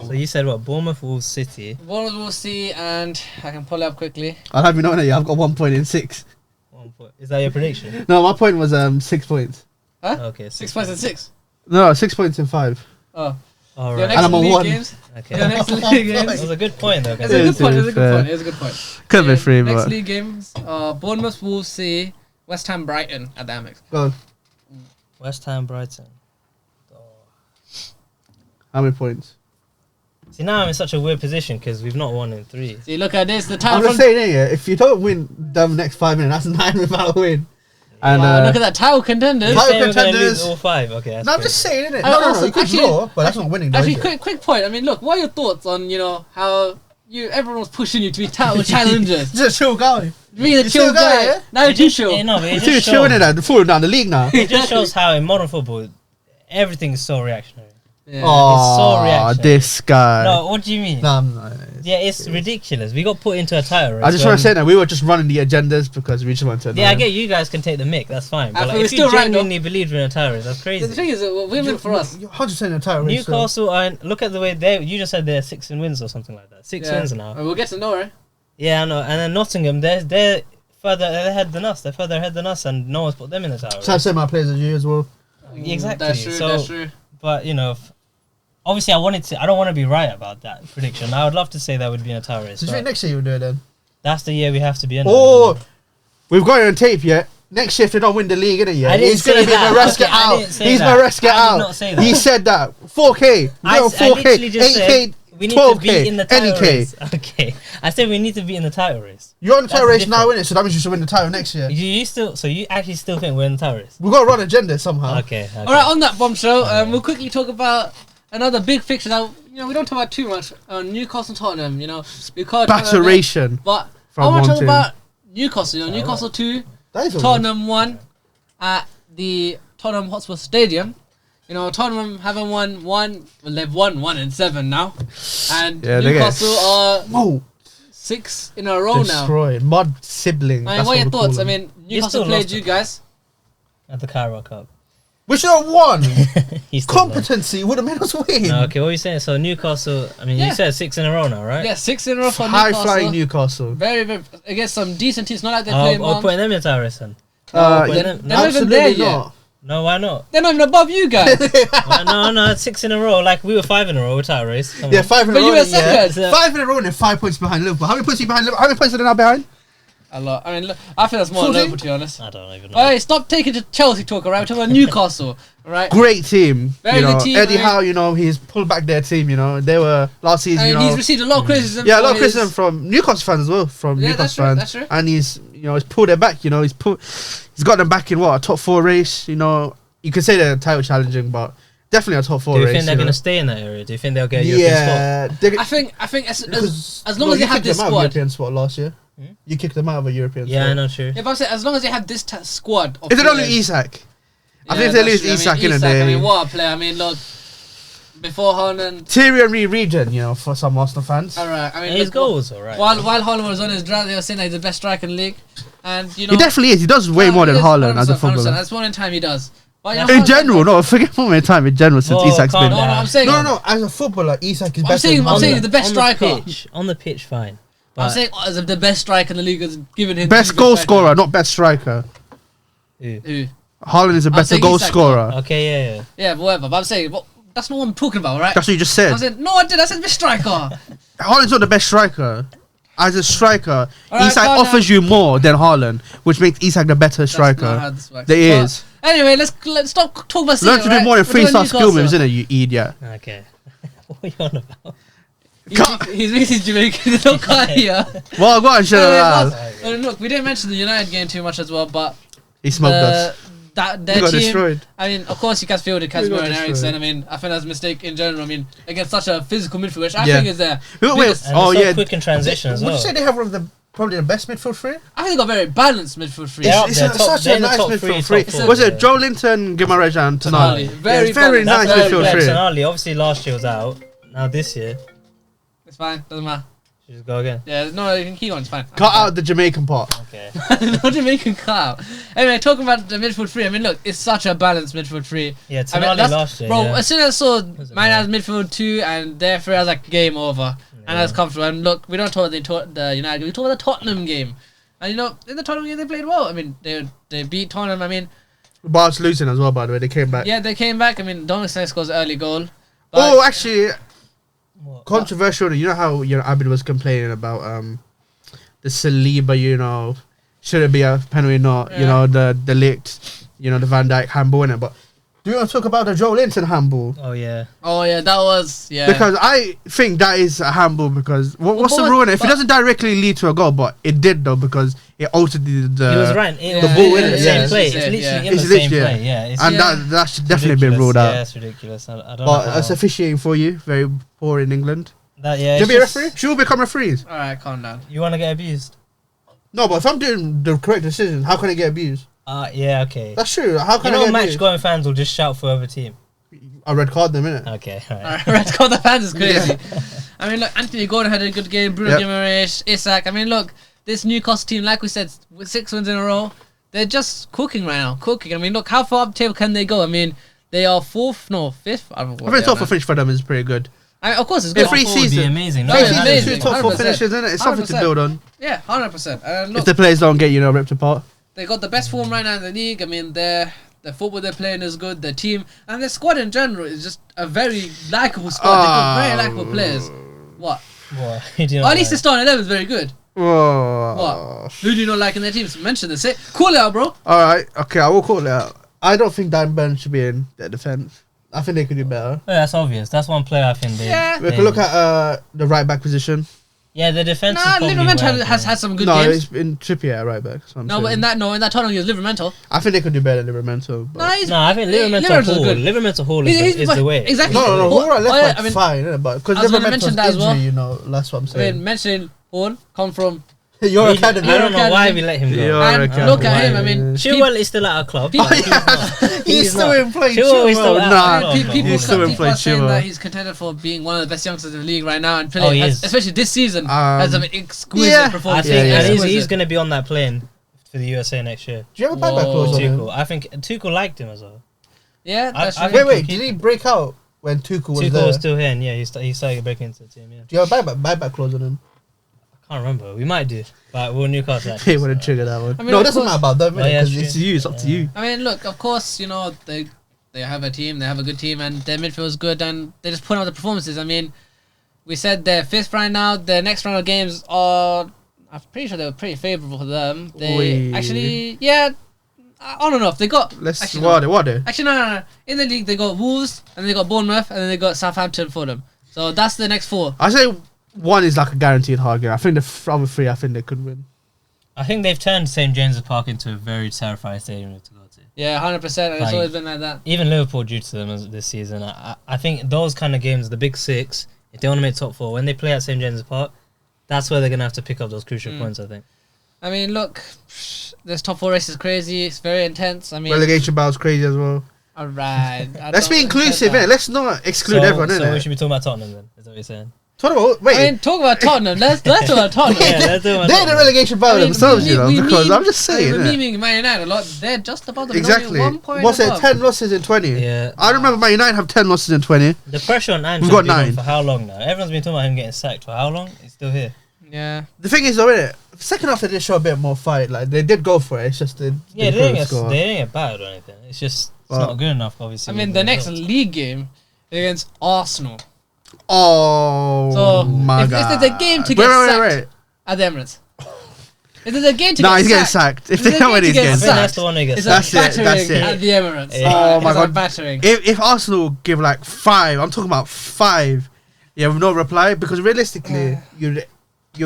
So you said what? Bournemouth, Wolves, City. Well, we'll see, and I can pull it up quickly. I'll have you know that I've got 1 point in 6. 1 point. Is that your prediction? No, my point was 6 points. Huh? Okay, 6 points and 6. No, 6 points in 5. Oh, All your right. next And I'm on league 1. games. Okay. Your next league That games. was a good point, though. It's a Because good point. It's a It's good fair. point. It's a good point. Could be free, Next but league games: Bournemouth, Wolves, City, West Ham, Brighton at the Amex. Go on. West Ham, Brighton. how many points? See, now I'm in such a weird position because we've not won in 3. See, look at this. The I'm title. just saying, yeah, if you don't win the next 5 minutes, that's 9 without a win. And Wow, look at that title contenders. Title Saying we're gonna contenders. lose all 5. Okay, that's No, I'm crazy. just saying, innit? Oh, No, also, you could actually- draw, but that's not winning, though, Actually, is it? quick point. I mean, look, what are your thoughts on how everyone was pushing you to be title challengers? Just a chill guy. Being a You chill still got guy. it, yeah? Now you're too chill. Yeah, no, but it You're too just chill in shows, it, they're falling down the league now. it just shows how in modern football everything is so reactionary. Yeah. Oh, reactionary. this guy. No, what do you mean? No, I'm not. Yeah, it's ridiculous. We got put into a title race. I just want when- to say that we were just running the agendas because we just wanted to. Yeah, I get you guys can take the mick. That's fine. I But like, feel if we're you still right, genuinely believed in a title race, that's The crazy. thing is, women for us. You're 100% a title race. so- Newcastle are look at the way you just said they're 6 in wins or something like that. 6 wins now. We'll get to know, right? Yeah, I know. And then Nottingham, they're further ahead than us. They're further ahead than us, and no one's put them in the title So I race. say my players as you as well. Exactly. That's true. So, That's true. but you know, obviously, I don't want to be right about that prediction. I would love to say that would be in a title race. So do you think But next year you'll do it then? that's the year we have to be in. Oh, we've got it on tape yet. Next year, if they don't win the league, innit? Yeah, I didn't he's gonna say be that. Maresca Okay, I out. didn't say He's that. Maresca I did out. not say that. He said that. 4K. I No, 4K. literally just 8K. said we need to 12K. be in the title 80K. race. Okay, I said we need to be in the title race. You're on the title That's race now, innit? So that means you should win the title next year. You actually still think we're in the title race? We've got to run agenda somehow. Okay. All right, on that bombshell, we'll quickly talk about another big fixture. Now, we don't talk about too much on Newcastle Tottenham. We call it Baturation. but from I want to talk one about Newcastle. Newcastle 2, That is all Tottenham 1 at the Tottenham Hotspur Stadium. Tottenham haven't won one. Well, they've won 1 in 7 now, and Yeah, they get Newcastle are Whoa. 6 in a row now. Destroyed. Mud sibling. I mean, That's what are your we call thoughts? I them. mean, You Newcastle still played lost you it. guys. At the Cairo Cup. We should have won. He's still lost. Competency would have made us win. No, okay, what are you saying? So Newcastle, I mean, Yeah. you said 6 in a row now, right? Yeah, 6 in a row for High Newcastle. flying Newcastle. Very, very against some decent teams. Not like they're playing I'll Mons. put them in the title race then. Put Yeah, them- They're not even there absolutely yet. not. No, why not? They're not even above you guys. No, it's 6 in a row. Like we were 5 in a row with title race. Come Yeah, on. 5 in a But row. you were Yeah. second. 5 in a row and they're 5 points behind Liverpool. How many points are you behind Liverpool? How many points are they now behind? A lot. I mean, look, I think that's more than 14? Liverpool, to be honest. I don't even know. Alright, stop taking to Chelsea talk, alright? We're talking about Newcastle, alright? Great team. Very good team, Eddie I mean- Howe, he's pulled back their team, They were last season, And he's received a lot of criticism. Yeah, a for lot of his- criticism from Newcastle fans as well. From Yeah, Newcastle that's true, fans, that's true. and he's pulled it back. He's got them back in a top 4 race. You could say they're title challenging, but definitely a top 4 Do you race. think they're going to stay in that area? Do you think they'll get a European spot? Yeah, I think as long well, as they you have kicked this them out of squad. European spot last year. You kicked them out of a European. Yeah, spot. I know, true. If I'm saying, as long as they have this squad. Of Is it only players- Isak? I Yeah, think if they that's lose true. Isak in a Isak, day. I mean, what a player. I mean, look, before Haaland. Thierry Henry regen, you know, for some Arsenal fans. Alright, I mean, His look, goal was alright. While Haaland was on his drought, they were saying that he's the best striker in the league. And, you know. He definitely is. He does way more than Haaland as a 100%, footballer. That's one in time he does. But, you know, In Haaland- general, no, forget moment in time in general since Whoa, Isak's calm been. No, down. I'm saying. No. As a footballer, Isak is I'm better. saying- than I'm saying Haaland. the best striker. On the pitch, fine. But I'm saying as the best striker in the league is given him. Best goal scorer, not best striker. Who? Haaland is a better saying goal Isak. scorer. okay, yeah. Yeah, but whatever. But I'm saying, well, that's not what I'm talking about, right? That's what you just I said. said, no, I did. I said best striker. Haaland's not the best striker. As a striker, Alright, Isak calm offers down. you more than Haaland, which makes Isak the better That's not how striker. this works. There But is. Anyway, let's stop talking about Learn City, to do right? more than We're doing 3-star skill Newcastle. moves, innit, you idiot. Okay. What are you on about? He's really Jamaican. There's no guy here. Well, go on, shut Anyway, up. but look, we didn't mention the United game too much as well, but He smoked us. their We got team. destroyed. I mean, of course, you guys fielded We got Casemiro and destroyed. Eriksen. I mean, I think that's a mistake in general. I mean, against such a physical midfield, which I Yeah. think is their Wait, biggest. And oh it's so yeah. quick in transition as Would well. you say they have one of the probably the best midfield three? I think they got very balanced midfield three. Yeah. It's They're such they're a in the nice top midfield three, three. top four, Was it yeah. Joe Linton, Guimaraes and Tonali? Very Very balanced. nice Very midfield balanced. three. Tonali, obviously last year was out. Now this year, It's fine. Doesn't matter. you just go again. Yeah, no, you can keep on. It's fine. Cut out the Jamaican part. Okay. No Jamaican cut out. Anyway, talking about the midfield three. I mean, look, it's such a balanced midfield three. Yeah, I mean, Tonali that's- last year. Bro, yeah. as soon as I saw it Man as midfield two and their three, I was like, game over. And I was comfortable. And look, we don't talk about the United game. We talk about the Tottenham game. And you know, in the Tottenham game, they played well. I mean, they beat Tottenham. I mean, Bart's losing as well, by the way. They came back. yeah, they came back. I mean, Dominic Sanchez scores an early goal. Oh, actually, What? controversial. You know how Abid was complaining about the Saliba. You know, should it be a penalty or not? You Yeah. know, the licked. You know, the Van Dijk handball in it. But do you want to talk about the Joe Linton handball? Oh yeah. Oh yeah, that was Because I think that is a handball because what's the but- rule in it? If it but- doesn't directly lead to a goal, but it did though because it altered the He was right. yeah, The ball in yeah, the yeah, same yeah, play. yeah, It's literally yeah. in It's the same literally, play. Yeah. It's and Yeah. that should definitely been ridiculous. ruled out. Yeah, it's ridiculous. I don't know. But how- that's officiating for you. Very poor in England. that, yeah. Should it's be a just- referee? Should we become referees? All right, calm down. You want to get abused? No, but if I'm doing the correct decision, how can I get abused? Yeah. Okay. That's true. How You can know, I get match abused? going fans will just shout for other team. I red card them, innit? Okay. All right. All right, Red Card the fans is crazy. I mean, look, Anthony Gordon had a good game. Bruno Yep. Guimaraes, Isak. I mean, look, this Newcastle team, like we said, with 6 wins in a row, they're just cooking right now. Cooking. I mean, look, how far up the table can they go? I mean, they are fifth. I don't know. I think top four finish for them is pretty good. I mean, of course, it's In good. three Top four would be seasons, amazing. No, three it's seasons, amazing. two top four 100%. finishes, innit? It's something to 100%. build on. Yeah, 100%. And If look, the players don't get ripped apart. they got the best form right now in the league. I mean, the football they're playing is good. The team and their squad in general is just a very likable squad. They got very likable players. What? What? You do Or not at least know. the starting 11 is very good. Oh. What? Who do you not like in their teams? Mention this. Call it out, bro. All right, okay, I will call it out. I don't think Dan Burn should be in their defense. I think they could do better. Yeah, that's obvious. That's one player I think they. Yeah. We can look at the right back position. Yeah, the defense. Nah, is probably Liverpool where- has had some good no, games. it's been Trippier at right back. So I'm No, saying. but in that Tottenham game, Liverpool. I think they could do better than Liverpool. No, he's No, I think Liverpool Liverpool's Hall. good. Liverpool Hall He's- is the way. Exactly. No, Hall- Hall at left oh, yeah, back I mean, fine, innit? But because I was gonna Liverpool's mention that as well. injury, you know, that's what I'm I saying. mean, mentioning Hall come from. Your I academy. don't know why Academy. we let him go. Your And academy. look at him. I mean, Chilwell is still at our club. People- He's still in play. Chilwell is still Chilwell. out. Nah, No, people, He's still in people play, are saying Chilwell. that he's contended for being one of the best youngsters in the league right now and Oh, he playing, is. especially this season, has an exquisite Yeah. I performance. think, Yeah, and yeah. he's going to be on that plane for the USA next year. Do you have a buyback Whoa. clause on him? Tuchel. I think Tuchel liked him as well. Yeah, that's I- true. Wait, did he break out when Tuchel was Tuchel there? was still here, and yeah, he started breaking into the team. Yeah, Do you have a buyback clause on him? I can't remember. We might do, but we'll Newcastle. He would have triggered that one. I mean, No, of it doesn't course- matter about them. Oh, yeah, because true. It's you. It's up to you. I mean, look, of course, you know, they have a team, they have a good team, and their midfield is good, and they just put out the performances. I mean, we said they're fifth right now. Their next round of games are, I'm pretty sure they were pretty favourable for them. They Oi. actually, yeah, I don't know if they got. Let's actually, what no. are they? Actually, no. In the league, they got Wolves, and then they got Bournemouth, and then they got Southampton for them. So that's the next four. I say one is like a guaranteed hard game. I think the other three, I think they could win. I think they've turned St James's Park into a very terrifying stadium to go to. Yeah, 100%. And it's Like- always been like that. Even Liverpool due to them this season. I think those kind of games, the big six, if they want to make top four, when they play at St James's Park, that's where they're gonna have to pick up those crucial points. I think. I mean, look, this top 4 race is crazy. It's very intense. I mean, Relegation battle's crazy as well. alright. Let's be inclusive, innit? Let's not exclude everyone, So we innit? should be talking about Tottenham then. Is that what you're saying? Wait. I mean, talk about Tottenham. Let's talk about Tottenham. Yeah, let's do it. They're in the relegation battle themselves, you know, because I'm just saying. We're innit? memeing Man United a lot. They're just above them. Exactly. 1 point What's it? above. 10 losses in 20. Yeah. I remember Man United have 10 losses in 20. The pressure on Ange We've got has been on 9. for how long now? Everyone's been talking about him getting sacked for how long? He's still here. Yeah. The thing is, though, innit? Second half they did show a bit more fight. Like they did go for it. It's just Yeah, they didn't get bad or anything. It's just not good enough, obviously. I mean, the next league game against Arsenal. Oh So my if god! there's a game to get sacked at the Emirates, if there's a game to Nah, get he's getting sacked, sacked. If they know when he's getting sacked, that's the one who gets it's sacked. a battering That's it. at the Emirates. Yeah. Oh my It's a god! battering. If Arsenal give like 5, I'm talking about 5. Yeah, with no reply, because realistically, you'd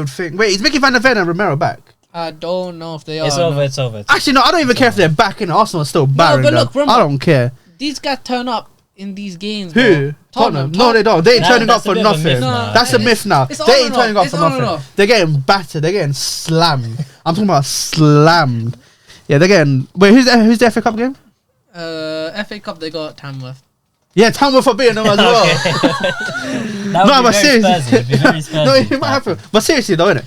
think. Wait, he's making Van der Ven and Romero back. I don't know if they are. It's or over. not. It's over. Actually, no, I don't even care if they're back in. Arsenal are still barren. but look, remember- I don't care. These guys turn up in these games. Who? Bro. Tottenham? No, they don't. They ain't turning up That's a for bit of a nothing. myth now. That's a myth now. It's They on ain't and turning off. up for It's on and nothing. off. They're getting battered. They're getting slammed. I'm talking about slammed. Yeah, they're getting. Wait, who's the FA Cup game? FA Cup, they got Tamworth. Yeah, Tamworth for beating them as well. That would No, be but very seriously. Spursy. It'd be very Spursy. No, it might happen. But seriously though, innit?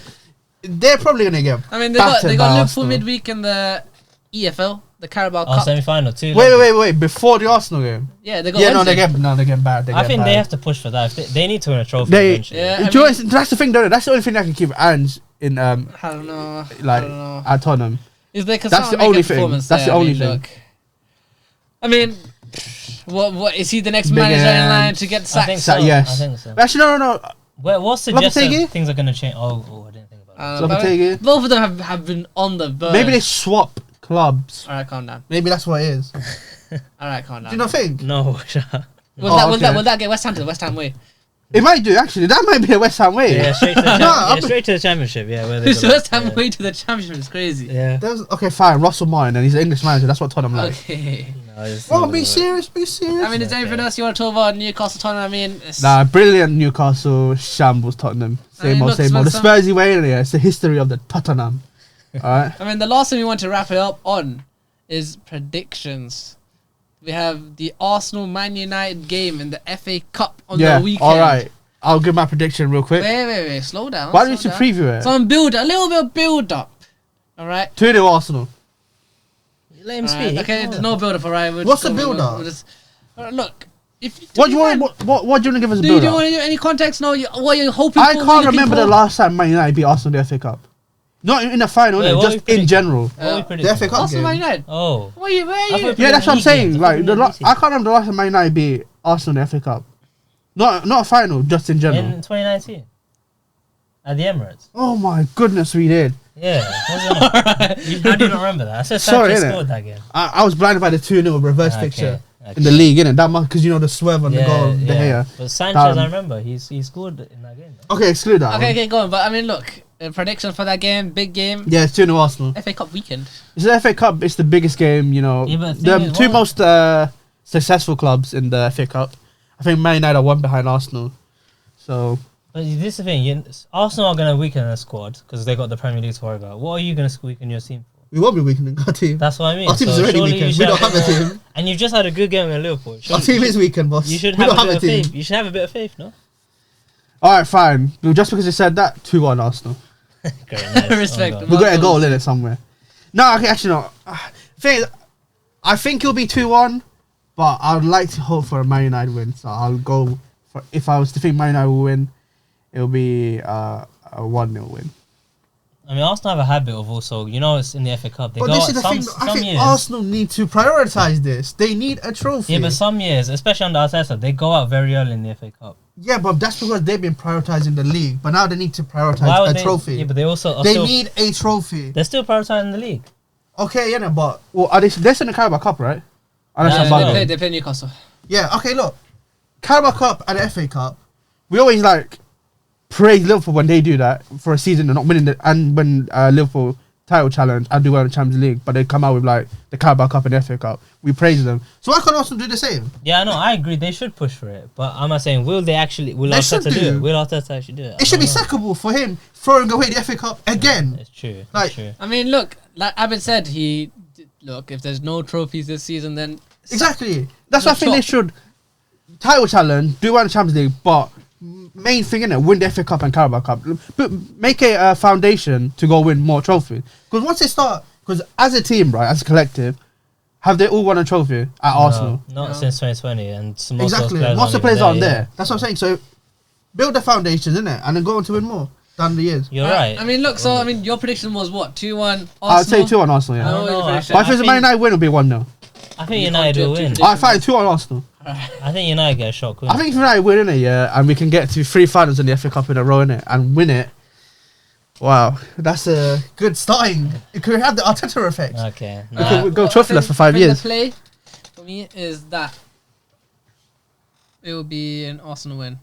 They're probably gonna get. I mean, they got battered by Liverpool Arsenal. midweek in the EFL, the Carabao Oh, Cup. semi-final too. Wait. Before the Arsenal game. Yeah, they got. Yeah, no, Wednesday. they're getting bad. I think they have to push for that. If they need to win a trophy They. eventually. Yeah, Do I you know mean- what- that's the thing, though. That's the only thing that can keep Ange in I don't know. like I don't know. at Tottenham. Is they That's the only thing. That's the only thing. I mean, what is he the next Big manager in Ant. line to get I sacked? think so. Yes. I think so. Actually, no. What suggests Lopetegui? that things are going to change? I didn't think about that. But Lopetegui. both of them have been on the verge. Maybe they swap clubs. All right, calm down. Maybe that's what it is. All right, calm down. Do you not think? No, Will okay. that get West Ham to the West Ham way? It might do actually. That might be a West Ham way. yeah, straight to the I'm- straight to the championship. Yeah, where they The go West back, Ham yeah. way to the championship is crazy. Yeah. Okay, fine. Russell Martin, and he's an English manager. That's what Tottenham like. Okay. No, it's Oh, not be gonna serious. Be serious. I mean, is there anything else you want to talk about Newcastle Tottenham? I mean, it's, Nah, brilliant Newcastle, shambles Tottenham. Same old, look, same old. The some- Spursy way, yeah. It's the history of the Tottenham. Alright. I mean, the last thing we want to wrap it up on is predictions. We have the Arsenal Man United game in the FA Cup on Yeah. the weekend. Alright. I'll give my prediction real quick. Wait. Slow down. Why don't slow you down. preview it? Some build, a little bit of build up. All right. 2-0 Arsenal. Let him Alright, speak. okay, there's no build up. All right. We'll What's just the go- build-up? we'll just- look. If What do you want? What do you want to give us a Do you build up? want to do any context? No. What you're hoping I for? what can't you're remember looking the for? last time Man United beat Arsenal in the FA Cup. Not in the final, Wait, no, what just we predicting? in general. What are we The predicting? FA Cup Arsenal Man game. United. Oh. Where you? I thought- Yeah, that's what I'm League saying. games. Like I thought I can't remember the last time Man United beat Arsenal in the FA Cup. Not a final, just in general. In 2019 at the Emirates. Oh my goodness, we did. Yeah. I do not remember that. I said Sorry, Sanchez innit? scored that game. I was blinded by the 2-0 reverse Okay, fixture okay. in the league, innit? That because you know the swerve on the goal, the hair. But Sanchez, Um, I remember he scored in that game. Though. Okay, exclude that. one. Okay, go on. But I mean, look. Prediction for that game, big game. Yeah, it's 2-0 Arsenal. FA Cup weekend. It's the FA Cup. It's the biggest game, you know. Yeah, but the the thing is, two what- most successful clubs in the FA Cup. I think Man United are one behind Arsenal. So But this is the thing. Arsenal are going to weaken their squad because they got the Premier League to worry about. What are you going to weaken your team for? we won't be weakening our team. That's what I mean. Our team is So already surely weakened. you We should don't have a team. And you've just had a good game in Liverpool. Our team is weakened, boss. You should we have don't a bit of team. faith. You should have a bit of faith, no? All right, fine. Well, just because you said that, 2-1 Arsenal. Great, nice. Respect. Well We done. got a goal in it somewhere. No, okay, actually no. Thing is, I think it'll be 2-1, but I'd like to hope for a Man United win. So I'll go for. If I was to think Man United will win, it'll be a 1-0 win. I mean, Arsenal have a habit of also, it's in the FA Cup. They But go this is the some, thing. I some think years. Arsenal need to prioritize this. They need a trophy. Yeah, but some years, especially under Arteta, they go out very early in the FA Cup. Yeah, but that's because they've been prioritizing the league. But now they need to Why prioritize would a they- trophy. Yeah, but they also are They still, need a trophy. they're still prioritising the league. Okay, yeah, no, but well, are they? They're in the Carabao Cup, right? Unless Yeah, I'm they bugging. They play Newcastle. Yeah, okay, look. Carabao Cup and the FA Cup, we always praise Liverpool when they do that for a season and not winning it, and when Liverpool title challenge and do well in the Champions League, but they come out with like the Carabao Cup and the FA Cup. We praise them. So why can't Arsenal do the same? Yeah, no, I agree. They should push for it, but I'm not saying will they actually? Will They should Arteta do do. it? Will Arteta actually do it? It should be sackable for him throwing away the FA Cup again. It's true. Like- It's true. I mean, look, like Abid said, look, if there's no trophies this season, then Exactly. That's why I Good think they shot. should title challenge, do well in the Champions League, but main thing in it, win the FA Cup and Carabao Cup. But make a foundation to go win more trophies. Because once they start, because as a team, right, as a collective, have they all won a trophy at Arsenal? Not No. since 2020, and most Exactly. Of Most of the players aren't there. Yeah. That's what I'm saying. So build the foundations, innit? And then go on to win more down the years. You're right. I mean, look, so I mean, your prediction was what? 2-1 Arsenal. I'd say 2 on Arsenal, yeah. No, No, your I prediction. But if it's a think- Man United win, it'll be 1-0. I think You United can't will do win. two I fight 2 on Arsenal. I think United get a shock win. I think if United win, innit, yeah, and we can get to 3 finals in the FA Cup in a row, innit, and win it. Wow, that's a good starting. It could have the Arteta effect. Okay. We could go What I trophyless think for 5 the years. play for me is that it will be an Arsenal win.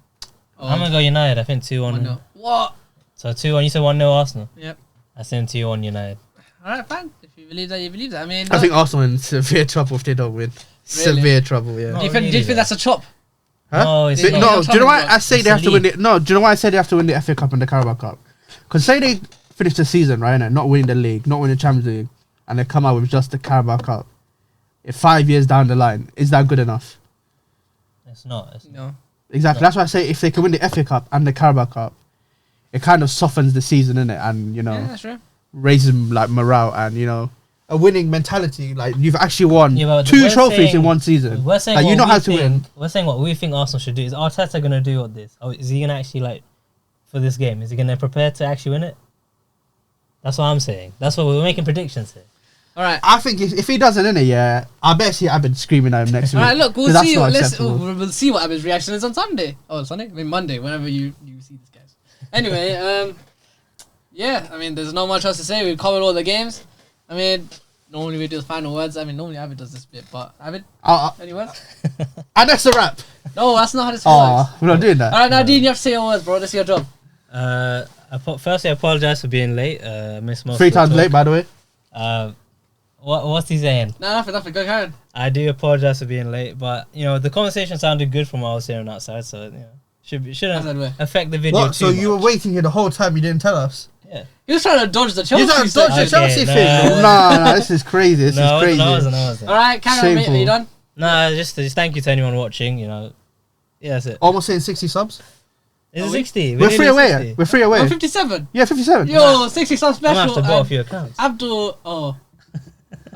I'm gonna go United. I think 2-1. 1-0. What? So 2-1. You said 1-0 Arsenal. Yep. I said 2-1 United. All right, fine. If you believe that, you believe that. I mean, I think Arsenal in severe trouble if they don't win. Severe trouble, yeah. No. do you think really, that's a chop? Huh? No, it's But not. no, do you know why It's I say the they have to win league. it? No, do you know why I say they have to win the FA Cup and the Carabao Cup? Because say they finish the season, right, and not winning the league, not winning the Champions League, and they come out with just the Carabao Cup. If 5 years down the line, is that good enough? It's not. It's not. No. Exactly. That's why I say if they can win the FA Cup and the Carabao Cup, it kind of softens the season, innit? And, you know, Yeah, that's true. raises like morale and, you know, a winning mentality. Like, you've actually won Yeah, but 2 we're trophies saying- in one season. We're saying Like, what you know we how to think, win. We're saying what we think Arsenal should do. Is Arteta gonna do what this? Oh, is he gonna actually like for this game? Is he gonna prepare to actually win it? That's what I'm saying. That's what we're making predictions here. All right. I think if he doesn't, innit, yeah, I bet I've been screaming at him next All week. right, look, we'll 'Cause that's see. not Let's acceptable. we'll see what Abid's reaction is on Sunday. Oh, Sunday? I mean Monday. Whenever you see this, guys. Anyway, yeah. I mean, there's not much else to say. We've covered all the games. I mean, normally we do the final words. I mean, normally Abid does this bit, but Abid, any words? And that's a wrap. No, that's not how this Oh, works. we're not doing that. All right, now Dean, you have to say your words, bro. This is your job. Firstly, I apologize for being late. Missed most 3 of the times talk. late, by the way. What's he saying? No, nothing. Go Karen. I do apologize for being late, but you know the conversation sounded good from what I was hearing outside, so you know shouldn't That's the affect the video What? too So you were much. waiting here the whole time, you didn't tell us? Yeah. He was trying to dodge the Chelsea. You don't dodge the section. Okay, Chelsea no. thing. Nah, this is crazy. This No, is crazy. I wasn't. All right, Karen, mate, are you Shameful. done? Nah, just thank you to anyone watching. You know, yeah, that's it. Almost saying 60 subs. It's Are we? 60. We're free nearly away. 60. We're free away. Oh, 57. Yeah, 57. Yo, 60 sub I'm gonna have special. to go off your accounts. Abdul. Oh.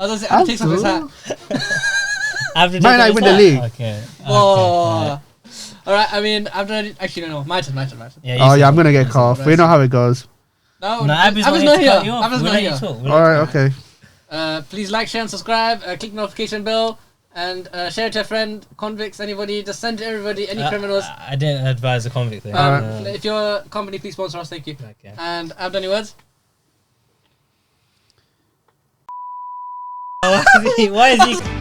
I was gonna say, Abdul takes off his hat. Man, I win the league. Okay. Whoa. alright. All right, I mean, Abdul. Actually, no. My turn. Yeah, you Oh, said yeah, I'm it. going to get cut off. We know how it goes. No, No, Abby's Abdul's not not here. here. to cut you off. Abdul's We'll not let you here. talk. We'll All let you right, talk. okay. Please like, share, and subscribe. Click notification bell. And share it to a friend, convicts, anybody. Just send it to everybody, any criminals. I didn't advise the convict thing. If you're a company, please sponsor us. Thank you. Okay. And Abdul, any words? Why is he?